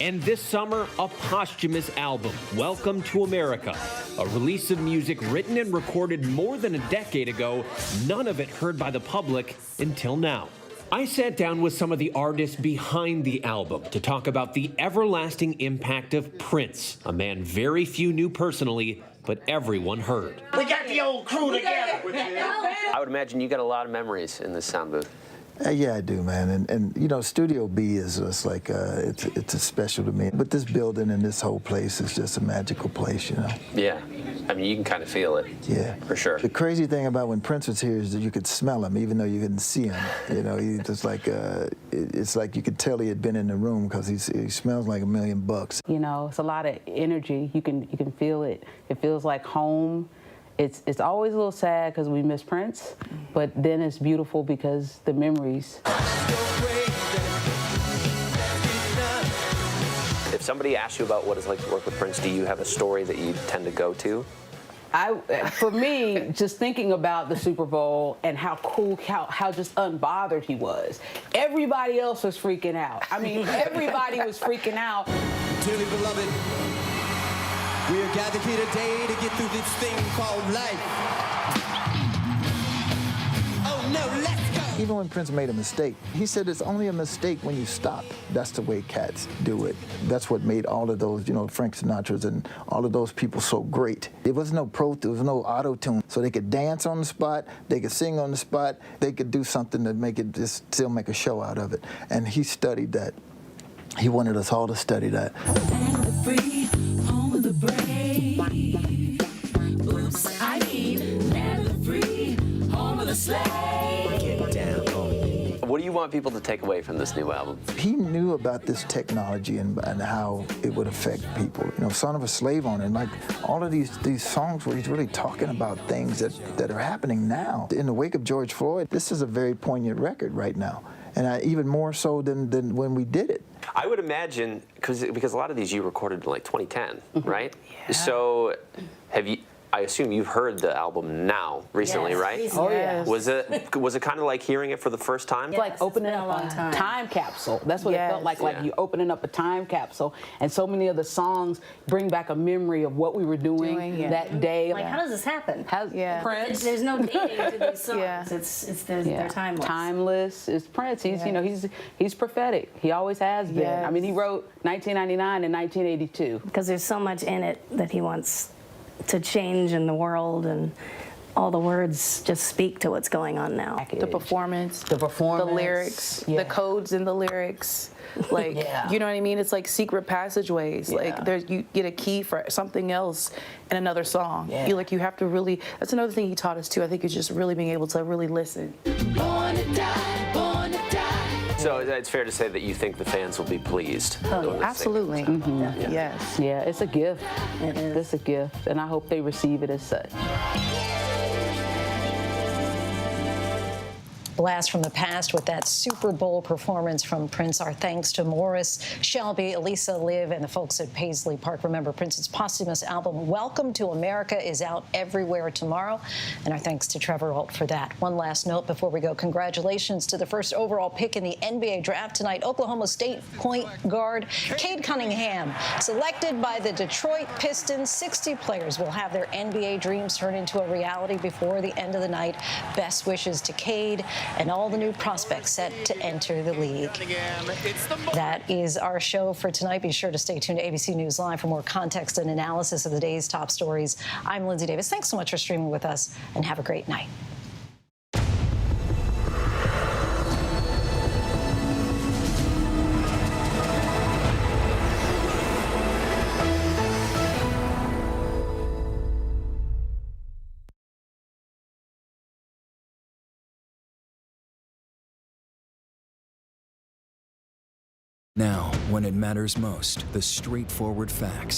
And this summer, a posthumous album, Welcome to America, a release of music written and recorded more than a decade ago, none of it heard by the public until now. I sat down with some of the artists behind the album to talk about the everlasting impact of Prince, a man very few knew personally, but everyone heard. We got the old crew together. I would imagine you got a lot of memories in this sound booth. Yeah, I do, man. And you know, Studio B is just like, it's special to me. But this building and this whole place is just a magical place, you know? Yeah. I mean, you can kind of feel it. Yeah. For sure. The crazy thing about when Prince was here is that you could smell him, even though you couldn't see him. You know, he just like, it's like you could tell he had been in the room because he smells like $1 million. You know, it's a lot of energy. You can feel it. It feels like home. It's always a little sad because we miss Prince, but then it's beautiful because the memories. If somebody asks you about what it's like to work with Prince, do you have a story that you tend to go to? For me, just thinking about the Super Bowl and how cool, how just unbothered he was. Everybody else was freaking out. I mean, everybody was freaking out. Dearly beloved, we are gathered here today to get through this thing called life. Oh no, let's go! Even when Prince made a mistake, he said it's only a mistake when you stop. That's the way cats do it. That's what made all of those, Frank Sinatra's and all of those people so great. There was no there was no auto-tune. So they could dance on the spot, they could sing on the spot, they could do something to make it just still make a show out of it. And he studied that. He wanted us all to study that. Free, home of the brave. Oops, I mean, land of the free, home of the slave. Get down. What do you want people to take away from this new album? He knew about this technology and how it would affect people. Son of a Slave on it, and like all of these songs where he's really talking about things that are happening now. In the wake of George Floyd, this is a very poignant record right now, and even more so than when we did it. I would imagine, because a lot of these you recorded in like 2010, right? Yeah. So I assume you've heard the album now, recently, right? Oh, yes. Was it kind of like hearing it for the first time? It's like opening up a time capsule. That's what it felt like you're opening up a time capsule. And so many of the songs bring back a memory of what we were doing that day. Like, how does this happen? Prince. There's no dating to these songs. They're timeless. Timeless. It's Prince. He's prophetic. He always has been. I mean, he wrote 1999 and 1982. Because there's so much in it that he wants to change in the world, and all the words just speak to what's going on now. The performance, the lyrics, the codes in the lyrics. Like, you know what I mean? It's like secret passageways. Like, you get a key for something else in another song. You have to really, that's another thing he taught us too. I think is just really being able to really listen. Born to die, born to die. So it's fair to say that you think the fans will be pleased. Absolutely. Yes. Yeah, it's a gift. It is. It's a gift, and I hope they receive it as such. Blast from the past with that Super Bowl performance from Prince. Our thanks to Morris, Shelby, Elisa, Liv, and the folks at Paisley Park. Remember, Prince's posthumous album, Welcome to America, is out everywhere tomorrow. And our thanks to Trevor Alt for that. One last note before we go. Congratulations to the first overall pick in the NBA draft tonight. Oklahoma State point guard Cade Cunningham, selected by the Detroit Pistons. 60 players will have their NBA dreams turn into a reality before the end of the night. Best wishes to Cade and all the new prospects set to enter the league. That is our show for tonight. Be sure to stay tuned to ABC News Live for more context and analysis of the day's top stories. I'm Lindsay Davis. Thanks so much for streaming with us, and have a great night. Now, when it matters most, the straightforward facts.